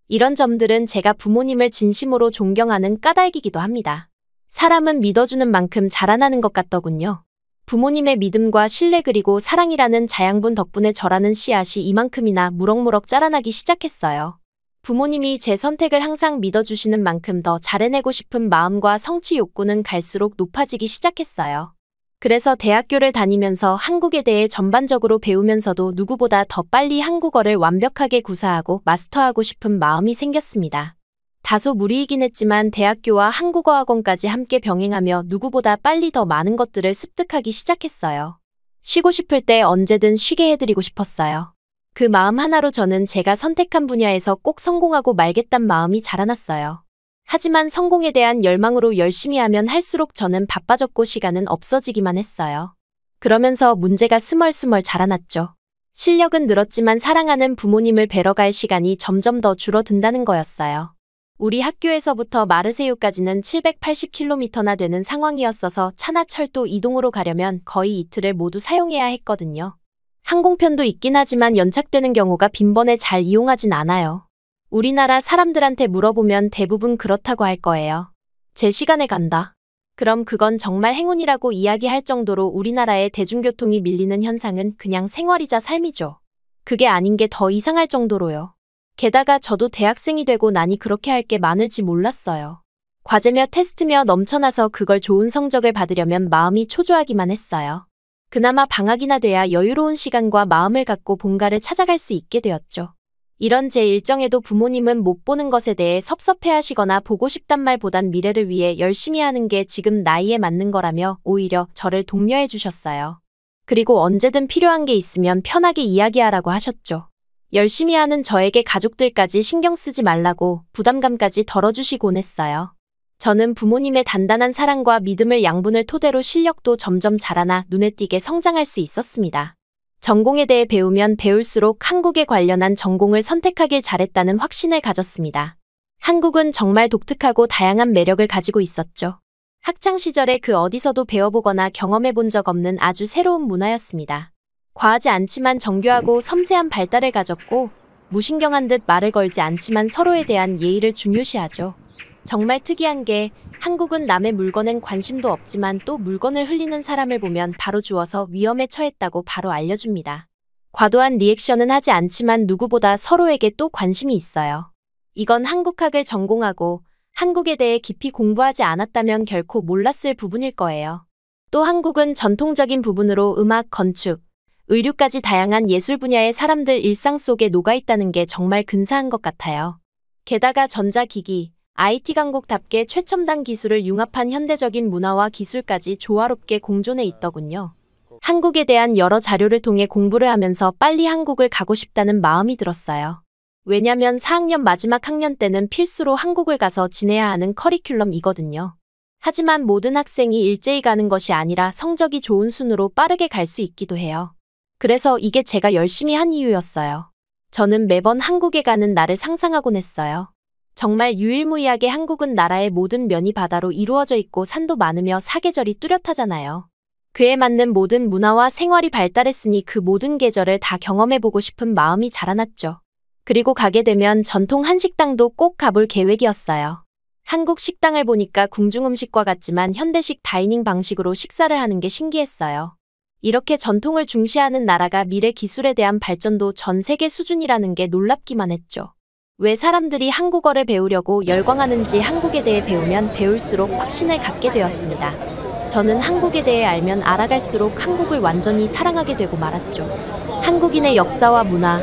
이런 점들은 제가 부모님을 진심으로 존경하는 까닭이기도 합니다. 사람은 믿어주는 만큼 자라나는 것 같더군요. 부모님의 믿음과 신뢰 그리고 사랑이라는 자양분 덕분에 저라는 씨앗이 이만큼이나 무럭무럭 자라나기 시작했어요. 부모님이 제 선택을 항상 믿어주시는 만큼 더 잘해내고 싶은 마음과 성취 욕구는 갈수록 높아지기 시작했어요. 그래서 대학교를 다니면서 한국에 대해 전반적으로 배우면서도 누구보다 더 빨리 한국어를 완벽하게 구사하고 마스터하고 싶은 마음이 생겼습니다. 다소 무리이긴 했지만 대학교와 한국어 학원까지 함께 병행하며 누구보다 빨리 더 많은 것들을 습득하기 시작했어요. 쉬고 싶을 때 언제든 쉬게 해드리고 싶었어요. 그 마음 하나로 저는 제가 선택한 분야에서 꼭 성공하고 말겠단 마음이 자라났어요. 하지만 성공에 대한 열망으로 열심히 하면 할수록 저는 바빠졌고 시간은 없어지기만 했어요. 그러면서 문제가 스멀스멀 자라났죠. 실력은 늘었지만 사랑하는 부모님을 뵈러 갈 시간이 점점 더 줄어든다는 거였어요. 우리 학교에서부터 마르세유까지는 780km나 되는 상황이었어서 차나 철도 이동으로 가려면 거의 이틀을 모두 사용해야 했거든요. 항공편도 있긴 하지만 연착되는 경우가 빈번해 잘 이용하진 않아요. 우리나라 사람들한테 물어보면 대부분 그렇다고 할 거예요. 제 시간에 간다. 그럼 그건 정말 행운이라고 이야기할 정도로 우리나라의 대중교통이 밀리는 현상은 그냥 생활이자 삶이죠. 그게 아닌 게 더 이상할 정도로요. 게다가 저도 대학생이 되고 나니 그렇게 할 게 많을지 몰랐어요. 과제며 테스트며 넘쳐나서 그걸 좋은 성적을 받으려면 마음이 초조하기만 했어요. 그나마 방학이나 돼야 여유로운 시간과 마음을 갖고 본가를 찾아갈 수 있게 되었죠. 이런 제 일정에도 부모님은 못 보는 것에 대해 섭섭해하시거나 보고 싶단 말보단 미래를 위해 열심히 하는 게 지금 나이에 맞는 거라며 오히려 저를 독려해 주셨어요. 그리고 언제든 필요한 게 있으면 편하게 이야기하라고 하셨죠. 열심히 하는 저에게 가족들까지 신경 쓰지 말라고 부담감까지 덜어주시곤 했어요. 저는 부모님의 단단한 사랑과 믿음을 양분을 토대로 실력도 점점 자라나 눈에 띄게 성장할 수 있었습니다. 전공에 대해 배우면 배울수록 한국에 관련한 전공을 선택하길 잘했다는 확신을 가졌습니다. 한국은 정말 독특하고 다양한 매력을 가지고 있었죠. 학창시절에 그 어디서도 배워보거나 경험해본 적 없는 아주 새로운 문화였습니다. 과하지 않지만 정교하고 섬세한 발달을 가졌고 무신경한 듯 말을 걸지 않지만 서로에 대한 예의를 중요시하죠. 정말 특이한 게 한국은 남의 물건엔 관심도 없지만 또 물건을 흘리는 사람을 보면 바로 주워서 위험에 처했다고 바로 알려줍니다. 과도한 리액션은 하지 않지만 누구보다 서로에게 또 관심이 있어요. 이건 한국학을 전공하고 한국에 대해 깊이 공부하지 않았다면 결코 몰랐을 부분일 거예요. 또 한국은 전통적인 부분으로 음악, 건축, 의류까지 다양한 예술 분야의 사람들 일상 속에 녹아있다는 게 정말 근사한 것 같아요. 게다가 전자기기, IT 강국답게 최첨단 기술을 융합한 현대적인 문화와 기술까지 조화롭게 공존해 있더군요. 한국에 대한 여러 자료를 통해 공부를 하면서 빨리 한국을 가고 싶다는 마음이 들었어요. 왜냐면 4학년 마지막 학년 때는 필수로 한국을 가서 지내야 하는 커리큘럼이거든요. 하지만 모든 학생이 일제히 가는 것이 아니라 성적이 좋은 순으로 빠르게 갈 수 있기도 해요. 그래서 이게 제가 열심히 한 이유였어요. 저는 매번 한국에 가는 날을 상상하곤 했어요. 정말 유일무이하게 한국은 나라의 모든 면이 바다로 이루어져 있고 산도 많으며 사계절이 뚜렷하잖아요. 그에 맞는 모든 문화와 생활이 발달했으니 그 모든 계절을 다 경험해보고 싶은 마음이 자라났죠. 그리고 가게 되면 전통 한식당도 꼭 가볼 계획이었어요. 한국 식당을 보니까 궁중 음식과 같지만 현대식 다이닝 방식으로 식사를 하는 게 신기했어요. 이렇게 전통을 중시하는 나라가 미래 기술에 대한 발전도 전 세계 수준이라는 게 놀랍기만 했죠. 왜 사람들이 한국어를 배우려고 열광하는지 한국에 대해 배우면 배울수록 확신을 갖게 되었습니다. 저는 한국에 대해 알면 알아갈수록 한국을 완전히 사랑하게 되고 말았죠. 한국인의 역사와 문화,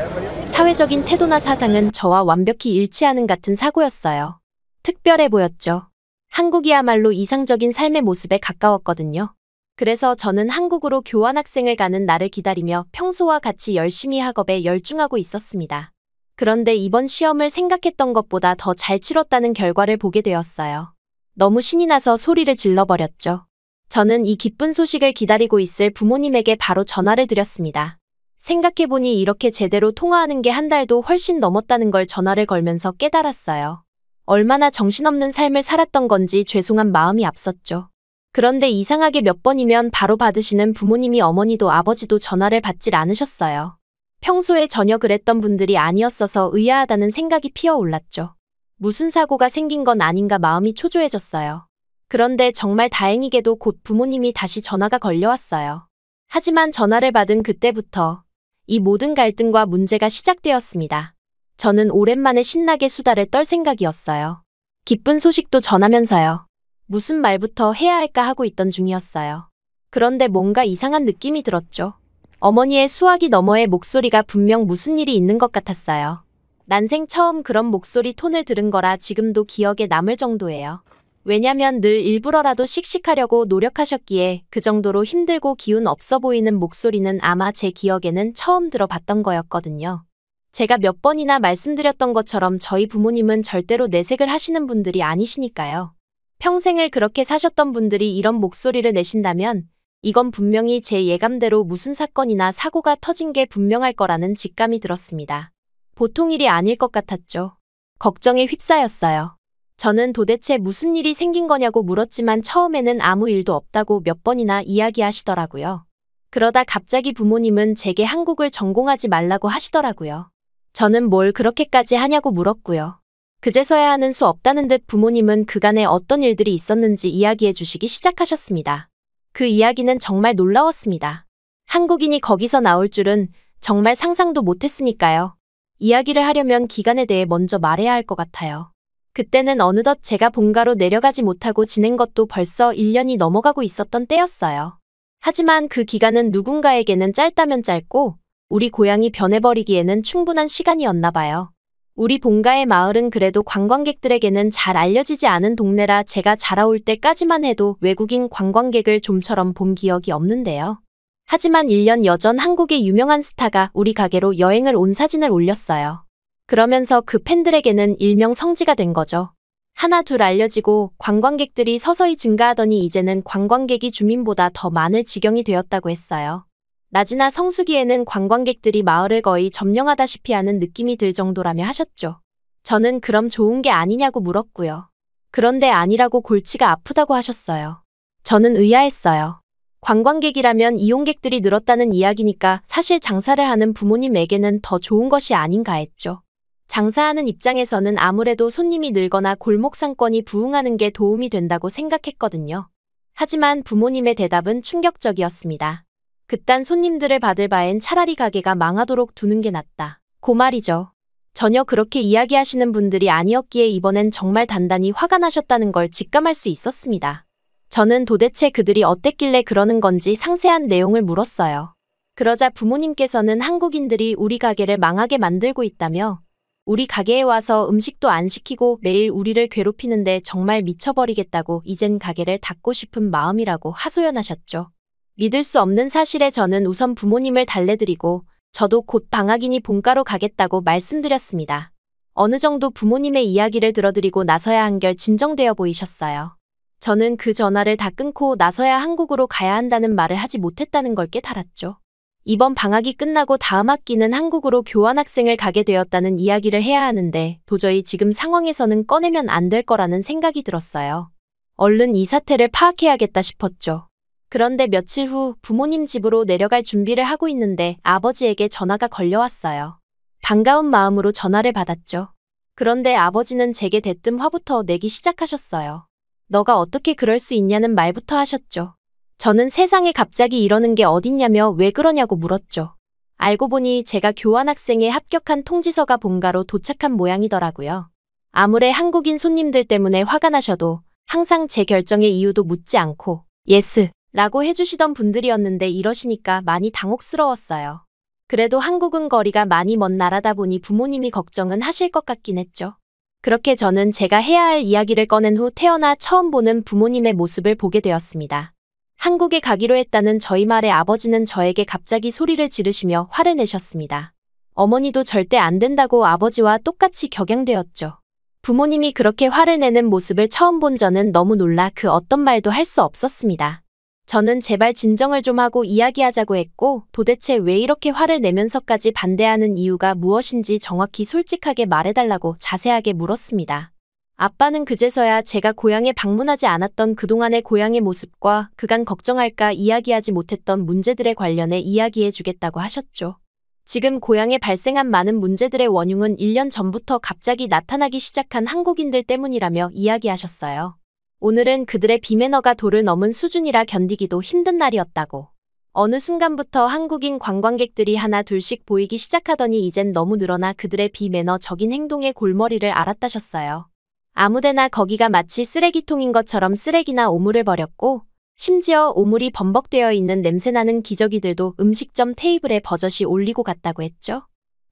사회적인 태도나 사상은 저와 완벽히 일치하는 같은 사고였어요. 특별해 보였죠. 한국이야말로 이상적인 삶의 모습에 가까웠거든요. 그래서 저는 한국으로 교환학생을 가는 날을 기다리며 평소와 같이 열심히 학업에 열중하고 있었습니다. 그런데 이번 시험을 생각했던 것보다 더 잘 치렀다는 결과를 보게 되었어요. 너무 신이 나서 소리를 질러버렸죠. 저는 이 기쁜 소식을 기다리고 있을 부모님에게 바로 전화를 드렸습니다. 생각해보니 이렇게 제대로 통화하는 게 한 달도 훨씬 넘었다는 걸 전화를 걸면서 깨달았어요. 얼마나 정신없는 삶을 살았던 건지 죄송한 마음이 앞섰죠. 그런데 이상하게 몇 번이면 바로 받으시는 부모님이 어머니도 아버지도 전화를 받질 않으셨어요. 평소에 전혀 그랬던 분들이 아니었어서 의아하다는 생각이 피어올랐죠. 무슨 사고가 생긴 건 아닌가 마음이 초조해졌어요. 그런데 정말 다행히게도 곧 부모님이 다시 전화가 걸려왔어요. 하지만 전화를 받은 그때부터 이 모든 갈등과 문제가 시작되었습니다. 저는 오랜만에 신나게 수다를 떨 생각이었어요. 기쁜 소식도 전하면서요. 무슨 말부터 해야 할까 하고 있던 중이었어요. 그런데 뭔가 이상한 느낌이 들었죠. 어머니의 수화기 너머의 목소리가 분명 무슨 일이 있는 것 같았어요. 난생 처음 그런 목소리 톤을 들은 거라 지금도 기억에 남을 정도예요. 왜냐면 늘 일부러라도 씩씩하려고 노력하셨기에 그 정도로 힘들고 기운 없어 보이는 목소리는 아마 제 기억에는 처음 들어봤던 거였거든요. 제가 몇 번이나 말씀드렸던 것처럼 저희 부모님은 절대로 내색을 하시는 분들이 아니시니까요. 평생을 그렇게 사셨던 분들이 이런 목소리를 내신다면 이건 분명히 제 예감대로 무슨 사건이나 사고가 터진 게 분명할 거라는 직감이 들었습니다. 보통 일이 아닐 것 같았죠. 걱정에 휩싸였어요. 저는 도대체 무슨 일이 생긴 거냐고 물었지만 처음에는 아무 일도 없다고 몇 번이나 이야기하시더라고요. 그러다 갑자기 부모님은 제게 한국을 전공하지 말라고 하시더라고요. 저는 뭘 그렇게까지 하냐고 물었고요. 그제서야 하는 수 없다는 듯 부모님은 그간에 어떤 일들이 있었는지 이야기해 주시기 시작하셨습니다. 그 이야기는 정말 놀라웠습니다. 한국인이 거기서 나올 줄은 정말 상상도 못했으니까요. 이야기를 하려면 기간에 대해 먼저 말해야 할 것 같아요. 그때는 어느덧 제가 본가로 내려가지 못하고 지낸 것도 벌써 1년이 넘어가고 있었던 때였어요. 하지만 그 기간은 누군가에게는 짧다면 짧고 우리 고향이 변해버리기에는 충분한 시간이었나 봐요. 우리 본가의 마을은 그래도 관광객들에게는 잘 알려지지 않은 동네라 제가 자라올 때까지만 해도 외국인 관광객을 좀처럼 본 기억이 없는데요. 하지만 1년 여전 한국의 유명한 스타가 우리 가게로 여행을 온 사진을 올렸어요. 그러면서 그 팬들에게는 일명 성지가 된 거죠. 하나 둘 알려지고 관광객들이 서서히 증가하더니 이제는 관광객이 주민보다 더 많을 지경이 되었다고 했어요. 낮이나 성수기에는 관광객들이 마을을 거의 점령하다시피 하는 느낌이 들 정도라며 하셨죠. 저는 그럼 좋은 게 아니냐고 물었고요. 그런데 아니라고 골치가 아프다고 하셨어요. 저는 의아했어요. 관광객이라면 이용객들이 늘었다는 이야기니까 사실 장사를 하는 부모님에게는 더 좋은 것이 아닌가 했죠. 장사하는 입장에서는 아무래도 손님이 늘거나 골목 상권이 부흥하는 게 도움이 된다고 생각했거든요. 하지만 부모님의 대답은 충격적이었습니다. 그딴 손님들을 받을 바엔 차라리 가게가 망하도록 두는 게 낫다. 고 말이죠. 전혀 그렇게 이야기하시는 분들이 아니었기에 이번엔 정말 단단히 화가 나셨다는 걸 직감할 수 있었습니다. 저는 도대체 그들이 어땠길래 그러는 건지 상세한 내용을 물었어요. 그러자 부모님께서는 한국인들이 우리 가게를 망하게 만들고 있다며 우리 가게에 와서 음식도 안 시키고 매일 우리를 괴롭히는데 정말 미쳐버리겠다고 이젠 가게를 닫고 싶은 마음이라고 하소연하셨죠. 믿을 수 없는 사실에 저는 우선 부모님을 달래드리고 저도 곧 방학이니 본가로 가겠다고 말씀드렸습니다. 어느 정도 부모님의 이야기를 들어드리고 나서야 한결 진정되어 보이셨어요. 저는 그 전화를 다 끊고 나서야 한국으로 가야 한다는 말을 하지 못했다는 걸 깨달았죠. 이번 방학이 끝나고 다음 학기는 한국으로 교환학생을 가게 되었다는 이야기를 해야 하는데 도저히 지금 상황에서는 꺼내면 안 될 거라는 생각이 들었어요. 얼른 이 사태를 파악해야겠다 싶었죠. 그런데 며칠 후 부모님 집으로 내려갈 준비를 하고 있는데 아버지에게 전화가 걸려왔어요. 반가운 마음으로 전화를 받았죠. 그런데 아버지는 제게 대뜸 화부터 내기 시작하셨어요. 너가 어떻게 그럴 수 있냐는 말부터 하셨죠. 저는 세상에 갑자기 이러는 게 어딨냐며 왜 그러냐고 물었죠. 알고 보니 제가 교환학생에 합격한 통지서가 본가로 도착한 모양이더라고요. 아무래 한국인 손님들 때문에 화가 나셔도 항상 제 결정의 이유도 묻지 않고 예스 라고 해주시던 분들이었는데 이러시니까 많이 당혹스러웠어요. 그래도 한국은 거리가 많이 먼 나라다 보니 부모님이 걱정은 하실 것 같긴 했죠. 그렇게 저는 제가 해야 할 이야기를 꺼낸 후 태어나 처음 보는 부모님의 모습을 보게 되었습니다. 한국에 가기로 했다는 저희 말에 아버지는 저에게 갑자기 소리를 지르시며 화를 내셨습니다. 어머니도 절대 안 된다고 아버지와 똑같이 격양되었죠. 부모님이 그렇게 화를 내는 모습을 처음 본 저는 너무 놀라 그 어떤 말도 할 수 없었습니다. 저는 제발 진정을 좀 하고 이야기하자고 했고 도대체 왜 이렇게 화를 내면서까지 반대하는 이유가 무엇인지 정확히 솔직하게 말해달라고 자세하게 물었습니다. 아빠는 그제서야 제가 고향에 방문하지 않았던 그동안의 고향의 모습과 그간 걱정할까 이야기하지 못했던 문제들에 관련해 이야기해 주겠다고 하셨죠. 지금 고향에 발생한 많은 문제들의 원흉은 1년 전부터 갑자기 나타나기 시작한 한국인들 때문이라며 이야기하셨어요. 오늘은 그들의 비매너가 도를 넘은 수준이라 견디기도 힘든 날이었다고. 어느 순간부터 한국인 관광객들이 하나 둘씩 보이기 시작하더니 이젠 너무 늘어나 그들의 비매너적인 행동의 골머리를 알았다셨어요. 아무데나 거기가 마치 쓰레기통인 것처럼 쓰레기나 오물을 버렸고 심지어 오물이 범벅되어 있는 냄새나는 기저귀들도 음식점 테이블에 버젓이 올리고 갔다고 했죠.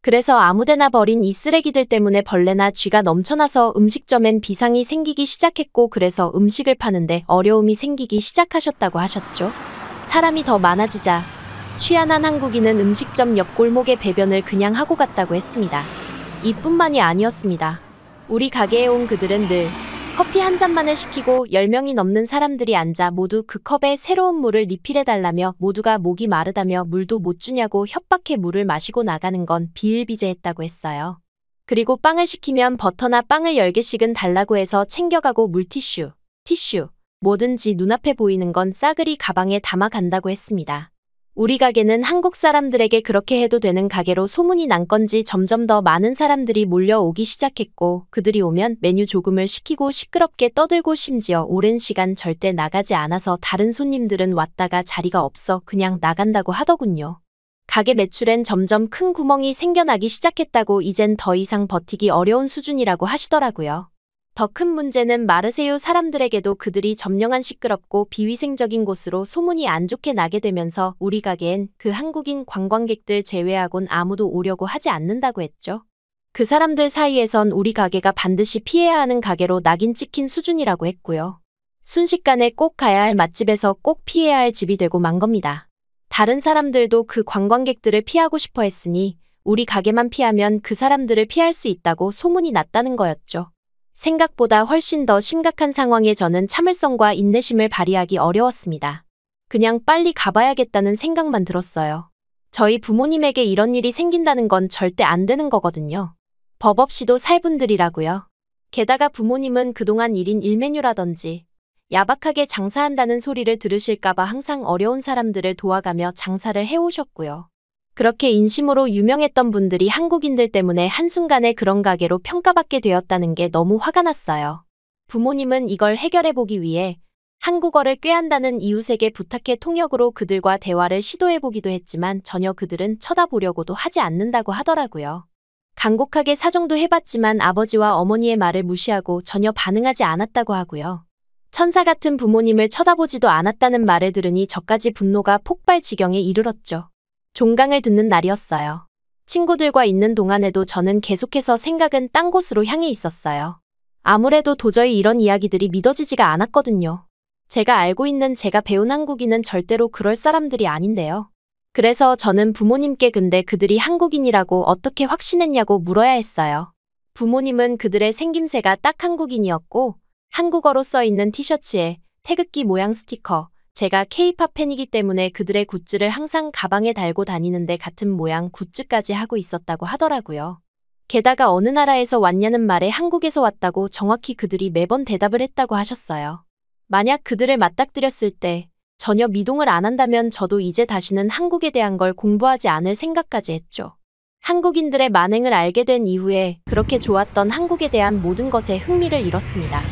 그래서 아무데나 버린 이 쓰레기들 때문에 벌레나 쥐가 넘쳐나서 음식점엔 비상이 생기기 시작했고 그래서 음식을 파는데 어려움이 생기기 시작하셨다고 하셨죠. 사람이 더 많아지자 취한한 한국인은 음식점 옆 골목에 배변을 그냥 하고 갔다고 했습니다. 이뿐만이 아니었습니다. 우리 가게에 온 그들은 늘 커피 한 잔만을 시키고 10명이 넘는 사람들이 앉아 모두 그 컵에 새로운 물을 리필해달라며 모두가 목이 마르다며 물도 못 주냐고 협박해 물을 마시고 나가는 건 비일비재했다고 했어요. 그리고 빵을 시키면 버터나 빵을 10개씩은 달라고 해서 챙겨가고 물티슈, 티슈, 뭐든지 눈앞에 보이는 건 싸그리 가방에 담아간다고 했습니다. 우리 가게는 한국 사람들에게 그렇게 해도 되는 가게로 소문이 난 건지 점점 더 많은 사람들이 몰려오기 시작했고 그들이 오면 메뉴 조금을 시키고 시끄럽게 떠들고 심지어 오랜 시간 절대 나가지 않아서 다른 손님들은 왔다가 자리가 없어 그냥 나간다고 하더군요. 가게 매출엔 점점 큰 구멍이 생겨나기 시작했다고 이젠 더 이상 버티기 어려운 수준이라고 하시더라고요. 더 큰 문제는 마르세유 사람들에게도 그들이 점령한 시끄럽고 비위생적인 곳으로 소문이 안 좋게 나게 되면서 우리 가게엔 그 한국인 관광객들 제외하곤 아무도 오려고 하지 않는다고 했죠. 그 사람들 사이에선 우리 가게가 반드시 피해야 하는 가게로 낙인 찍힌 수준이라고 했고요. 순식간에 꼭 가야 할 맛집에서 꼭 피해야 할 집이 되고 만 겁니다. 다른 사람들도 그 관광객들을 피하고 싶어 했으니 우리 가게만 피하면 그 사람들을 피할 수 있다고 소문이 났다는 거였죠. 생각보다 훨씬 더 심각한 상황에 저는 참을성과 인내심을 발휘하기 어려웠습니다. 그냥 빨리 가봐야겠다는 생각만 들었어요. 저희 부모님에게 이런 일이 생긴다는 건 절대 안 되는 거거든요. 법 없이도 살 분들이라고요. 게다가 부모님은 그동안 1인 1메뉴라든지 야박하게 장사한다는 소리를 들으실까봐 항상 어려운 사람들을 도와가며 장사를 해오셨고요. 그렇게 인심으로 유명했던 분들이 한국인들 때문에 한순간에 그런 가게로 평가받게 되었다는 게 너무 화가 났어요. 부모님은 이걸 해결해보기 위해 한국어를 꾀한다는 이웃에게 부탁해 통역으로 그들과 대화를 시도해보기도 했지만 전혀 그들은 쳐다보려고도 하지 않는다고 하더라고요. 간곡하게 사정도 해봤지만 아버지와 어머니의 말을 무시하고 전혀 반응하지 않았다고 하고요. 천사 같은 부모님을 쳐다보지도 않았다는 말을 들으니 저까지 분노가 폭발 지경에 이르렀죠. 종강을 듣는 날이었어요. 친구들과 있는 동안에도 저는 계속해서 생각은 딴 곳으로 향해 있었어요. 아무래도 도저히 이런 이야기들이 믿어지지가 않았거든요. 제가 알고 있는 제가 배운 한국인은 절대로 그럴 사람들이 아닌데요. 그래서 저는 부모님께 근데 그들이 한국인이라고 어떻게 확신했냐고 물어야 했어요. 부모님은 그들의 생김새가 딱 한국인이었고 한국어로 써 있는 티셔츠에 태극기 모양 스티커, 제가 K-팝 팬이기 때문에 그들의 굿즈를 항상 가방에 달고 다니는데 같은 모양 굿즈까지 하고 있었다고 하더라고요. 게다가 어느 나라에서 왔냐는 말에 한국에서 왔다고 정확히 그들이 매번 대답을 했다고 하셨어요. 만약 그들을 맞닥뜨렸을 때 전혀 미동을 안 한다면 저도 이제 다시는 한국에 대한 걸 공부하지 않을 생각까지 했죠. 한국인들의 만행을 알게 된 이후에 그렇게 좋았던 한국에 대한 모든 것에 흥미를 잃었습니다.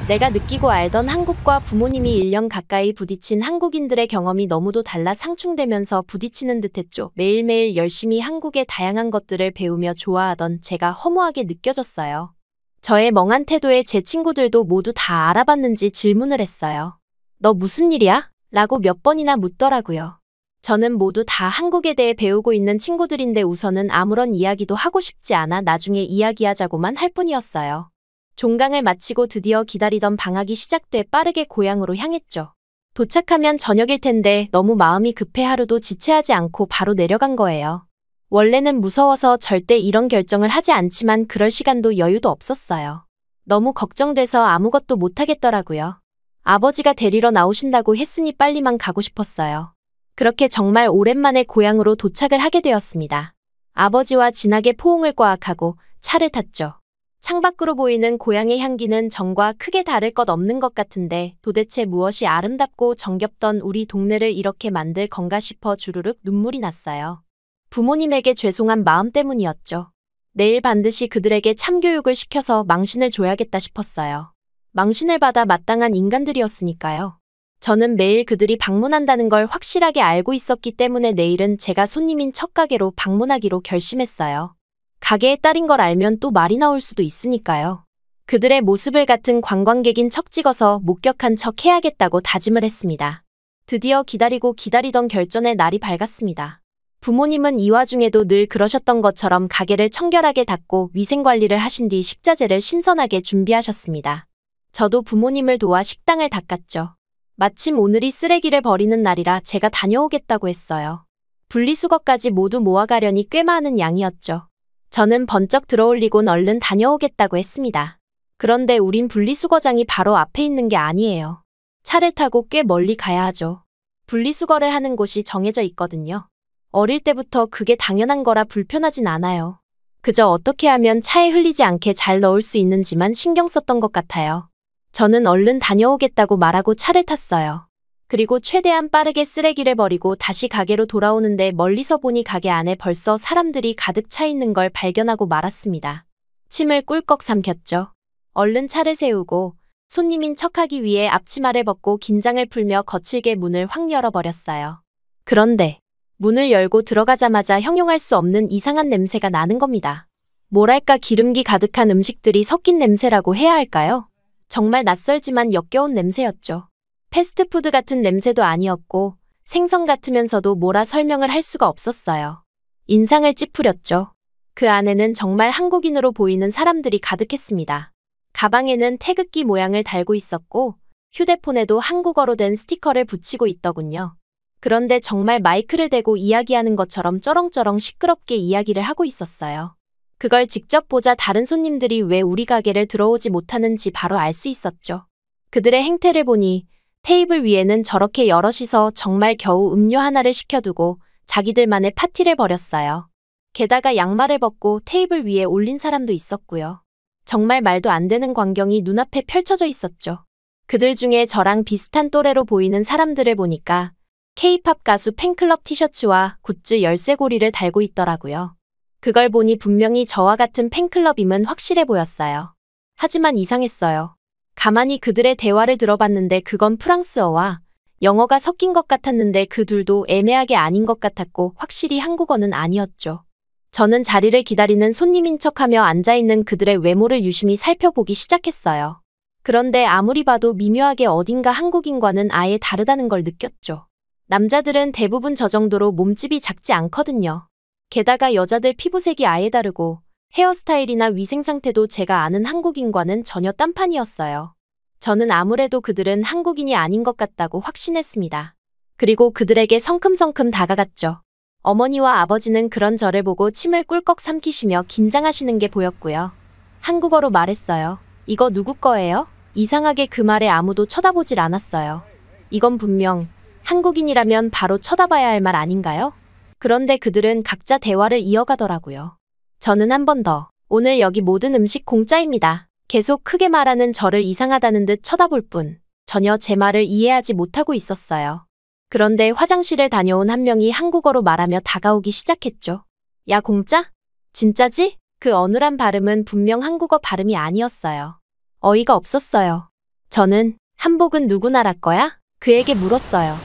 내가 느끼고 알던 한국과 부모님이 1년 가까이 부딪힌 한국인들의 경험이 너무도 달라 상충되면서 부딪히는 듯했죠. 매일매일 열심히 한국의 다양한 것들을 배우며 좋아하던 제가 허무하게 느껴졌어요. 저의 멍한 태도에 제 친구들도 모두 다 알아봤는지 질문을 했어요. 너 무슨 일이야? 라고 몇 번이나 묻더라고요. 저는 모두 다 한국에 대해 배우고 있는 친구들인데 우선은 아무런 이야기도 하고 싶지 않아 나중에 이야기하자고만 할 뿐이었어요. 종강을 마치고 드디어 기다리던 방학이 시작돼 빠르게 고향으로 향했죠. 도착하면 저녁일 텐데 너무 마음이 급해 하루도 지체하지 않고 바로 내려간 거예요. 원래는 무서워서 절대 이런 결정을 하지 않지만 그럴 시간도 여유도 없었어요. 너무 걱정돼서 아무것도 못하겠더라고요. 아버지가 데리러 나오신다고 했으니 빨리만 가고 싶었어요. 그렇게 정말 오랜만에 고향으로 도착을 하게 되었습니다. 아버지와 진하게 포옹을 꽉하고 차를 탔죠. 창밖으로 보이는 고향의 향기는 전과 크게 다를 것 없는 것 같은데 도대체 무엇이 아름답고 정겹던 우리 동네를 이렇게 만들 건가 싶어 주르륵 눈물이 났어요. 부모님에게 죄송한 마음 때문이었죠. 내일 반드시 그들에게 참교육을 시켜서 망신을 줘야겠다 싶었어요. 망신을 받아 마땅한 인간들이었으니까요. 저는 매일 그들이 방문한다는 걸 확실하게 알고 있었기 때문에 내일은 제가 손님인 첫 가게로 방문하기로 결심했어요. 가게에 딸인 걸 알면 또 말이 나올 수도 있으니까요. 그들의 모습을 같은 관광객인 척 찍어서 목격한 척 해야겠다고 다짐을 했습니다. 드디어 기다리던 결전의 날이 밝았습니다. 부모님은 이 와중에도 늘 그러셨던 것처럼 가게를 청결하게 닦고 위생관리를 하신 뒤 식자재를 신선하게 준비하셨습니다. 저도 부모님을 도와 식당을 닦았죠. 마침 오늘이 쓰레기를 버리는 날이라 제가 다녀오겠다고 했어요. 분리수거까지 모두 모아가려니 꽤 많은 양이었죠. 저는 번쩍 들어올리곤 얼른 다녀오겠다고 했습니다. 그런데 우린 분리수거장이 바로 앞에 있는 게 아니에요. 차를 타고 꽤 멀리 가야 하죠. 분리수거를 하는 곳이 정해져 있거든요. 어릴 때부터 그게 당연한 거라 불편하진 않아요. 그저 어떻게 하면 차에 흘리지 않게 잘 넣을 수 있는지만 신경 썼던 것 같아요. 저는 얼른 다녀오겠다고 말하고 차를 탔어요. 그리고 최대한 빠르게 쓰레기를 버리고 다시 가게로 돌아오는데 멀리서 보니 가게 안에 벌써 사람들이 가득 차 있는 걸 발견하고 말았습니다. 침을 꿀꺽 삼켰죠. 얼른 차를 세우고 손님인 척하기 위해 앞치마를 벗고 긴장을 풀며 거칠게 문을 확 열어버렸어요. 그런데 문을 열고 들어가자마자 형용할 수 없는 이상한 냄새가 나는 겁니다. 뭐랄까 기름기 가득한 음식들이 섞인 냄새라고 해야 할까요? 정말 낯설지만 역겨운 냄새였죠. 패스트푸드 같은 냄새도 아니었고 생선 같으면서도 뭐라 설명을 할 수가 없었어요. 인상을 찌푸렸죠. 그 안에는 정말 한국인으로 보이는 사람들이 가득했습니다. 가방에는 태극기 모양을 달고 있었고 휴대폰에도 한국어로 된 스티커를 붙이고 있더군요. 그런데 정말 마이크를 대고 이야기하는 것처럼 쩌렁쩌렁 시끄럽게 이야기를 하고 있었어요. 그걸 직접 보자 다른 손님들이 왜 우리 가게를 들어오지 못하는지 바로 알 수 있었죠. 그들의 행태를 보니 테이블 위에는 저렇게 여럿이서 정말 겨우 음료 하나를 시켜두고 자기들만의 파티를 벌였어요. 게다가 양말을 벗고 테이블 위에 올린 사람도 있었고요. 정말 말도 안 되는 광경이 눈앞에 펼쳐져 있었죠. 그들 중에 저랑 비슷한 또래로 보이는 사람들을 보니까 K-팝 가수 팬클럽 티셔츠와 굿즈 열쇠고리를 달고 있더라고요. 그걸 보니 분명히 저와 같은 팬클럽임은 확실해 보였어요. 하지만 이상했어요. 가만히 그들의 대화를 들어봤는데 그건 프랑스어와 영어가 섞인 것 같았는데 그 둘도 애매하게 아닌 것 같았고 확실히 한국어는 아니었죠. 저는 자리를 기다리는 손님인 척하며 앉아있는 그들의 외모를 유심히 살펴보기 시작했어요. 그런데 아무리 봐도 미묘하게 어딘가 한국인과는 아예 다르다는 걸 느꼈죠. 남자들은 대부분 저 정도로 몸집이 작지 않거든요. 게다가 여자들 피부색이 아예 다르고 헤어스타일이나 위생 상태도 제가 아는 한국인과는 전혀 딴판이었어요. 저는 아무래도 그들은 한국인이 아닌 것 같다고 확신했습니다. 그리고 그들에게 성큼성큼 다가갔죠. 어머니와 아버지는 그런 저를 보고 침을 꿀꺽 삼키시며 긴장하시는 게 보였고요. 한국어로 말했어요. 이거 누구 거예요? 이상하게 그 말에 아무도 쳐다보질 않았어요. 이건 분명 한국인이라면 바로 쳐다봐야 할 말 아닌가요? 그런데 그들은 각자 대화를 이어가더라고요. 저는 한 번 더, 오늘 여기 모든 음식 공짜입니다. 계속 크게 말하는 저를 이상하다는 듯 쳐다볼 뿐 전혀 제 말을 이해하지 못하고 있었어요. 그런데 화장실을 다녀온 한 명이 한국어로 말하며 다가오기 시작했죠. 야, 공짜? 진짜지? 그 어눌한 발음은 분명 한국어 발음이 아니었어요. 어이가 없었어요. 저는 한복은 누구 나라 거야? 그에게 물었어요.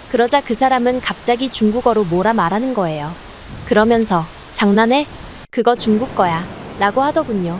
그러자 그 사람은 갑자기 중국어로 뭐라 말하는 거예요. 그러면서 장난해? 그거 중국 거야 라고 하더군요.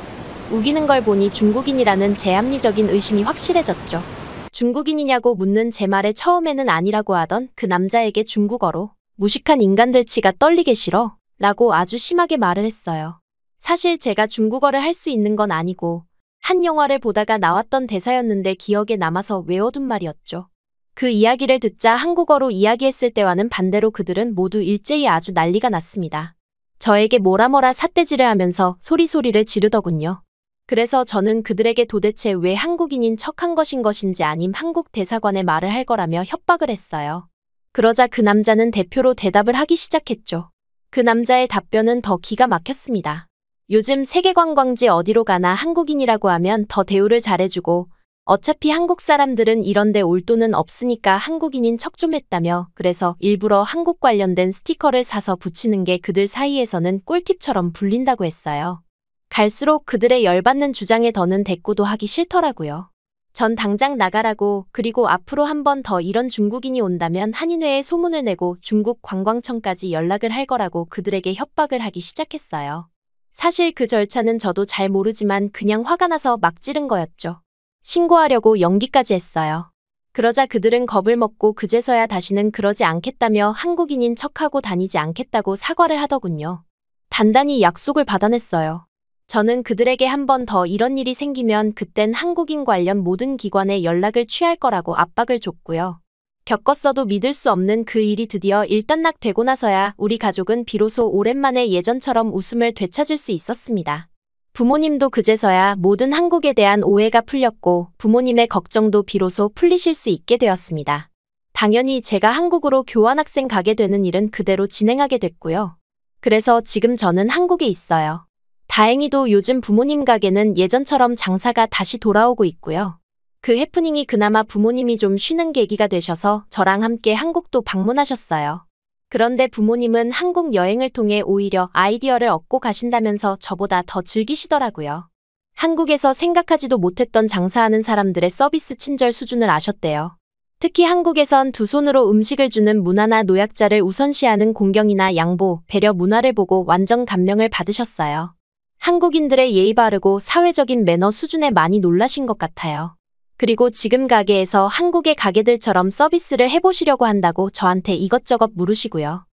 우기는 걸 보니 중국인이라는 제 합리적인 의심이 확실해졌죠. 중국인이냐고 묻는 제 말에 처음에는 아니라고 하던 그 남자에게 중국어로 무식한 인간들치가 떨리게 싫어 라고 아주 심하게 말을 했어요. 사실 제가 중국어를 할 수 있는 건 아니고 한 영화를 보다가 나왔던 대사였는데 기억에 남아서 외워둔 말이었죠. 그 이야기를 듣자 한국어로 이야기했을 때와는 반대로 그들은 모두 일제히 아주 난리가 났습니다. 저에게 뭐라 삿대질을 하면서 소리소리를 지르더군요. 그래서 저는 그들에게 도대체 왜 한국인인 척한 것인지 아님 한국 대사관에 말을 할 거라며 협박을 했어요. 그러자 그 남자는 대표로 대답을 하기 시작했죠. 그 남자의 답변은 더 기가 막혔습니다. 요즘 세계관광지 어디로 가나 한국인이라고 하면 더 대우를 잘해주고 어차피 한국 사람들은 이런데 올 돈은 없으니까 한국인인 척 좀 했다며 그래서 일부러 한국 관련된 스티커를 사서 붙이는 게 그들 사이에서는 꿀팁처럼 불린다고 했어요. 갈수록 그들의 열받는 주장에 더는 대꾸도 하기 싫더라고요. 전 당장 나가라고 그리고 앞으로 한 번 더 이런 중국인이 온다면 한인회에 소문을 내고 중국 관광청까지 연락을 할 거라고 그들에게 협박을 하기 시작했어요. 사실 그 절차는 저도 잘 모르지만 그냥 화가 나서 막 지른 거였죠. 신고하려고 연기까지 했어요. 그러자 그들은 겁을 먹고 그제서야 다시는 그러지 않겠다며 한국인인 척하고 다니지 않겠다고 사과를 하더군요. 단단히 약속을 받아냈어요. 저는 그들에게 한 번 더 이런 일이 생기면 그땐 한국인 관련 모든 기관에 연락을 취할 거라고 압박을 줬고요. 겪었어도 믿을 수 없는 그 일이 드디어 일단락되고 나서야 우리 가족은 비로소 오랜만에 예전처럼 웃음을 되찾을 수 있었습니다. 부모님도 그제서야 모든 한국에 대한 오해가 풀렸고 부모님의 걱정도 비로소 풀리실 수 있게 되었습니다. 당연히 제가 한국으로 교환학생 가게 되는 일은 그대로 진행하게 됐고요. 그래서 지금 저는 한국에 있어요. 다행히도 요즘 부모님 가게는 예전처럼 장사가 다시 돌아오고 있고요. 그 해프닝이 그나마 부모님이 좀 쉬는 계기가 되셔서 저랑 함께 한국도 방문하셨어요. 그런데 부모님은 한국 여행을 통해 오히려 아이디어를 얻고 가신다면서 저보다 더 즐기시더라고요. 한국에서 생각하지도 못했던 장사하는 사람들의 서비스 친절 수준을 아셨대요. 특히 한국에선 두 손으로 음식을 주는 문화나 노약자를 우선시하는 공경이나 양보, 배려 문화를 보고 완전 감명을 받으셨어요. 한국인들의 예의 바르고 사회적인 매너 수준에 많이 놀라신 것 같아요. 그리고 지금 가게에서 한국의 가게들처럼 서비스를 해보시려고 한다고 저한테 이것저것 물으시고요.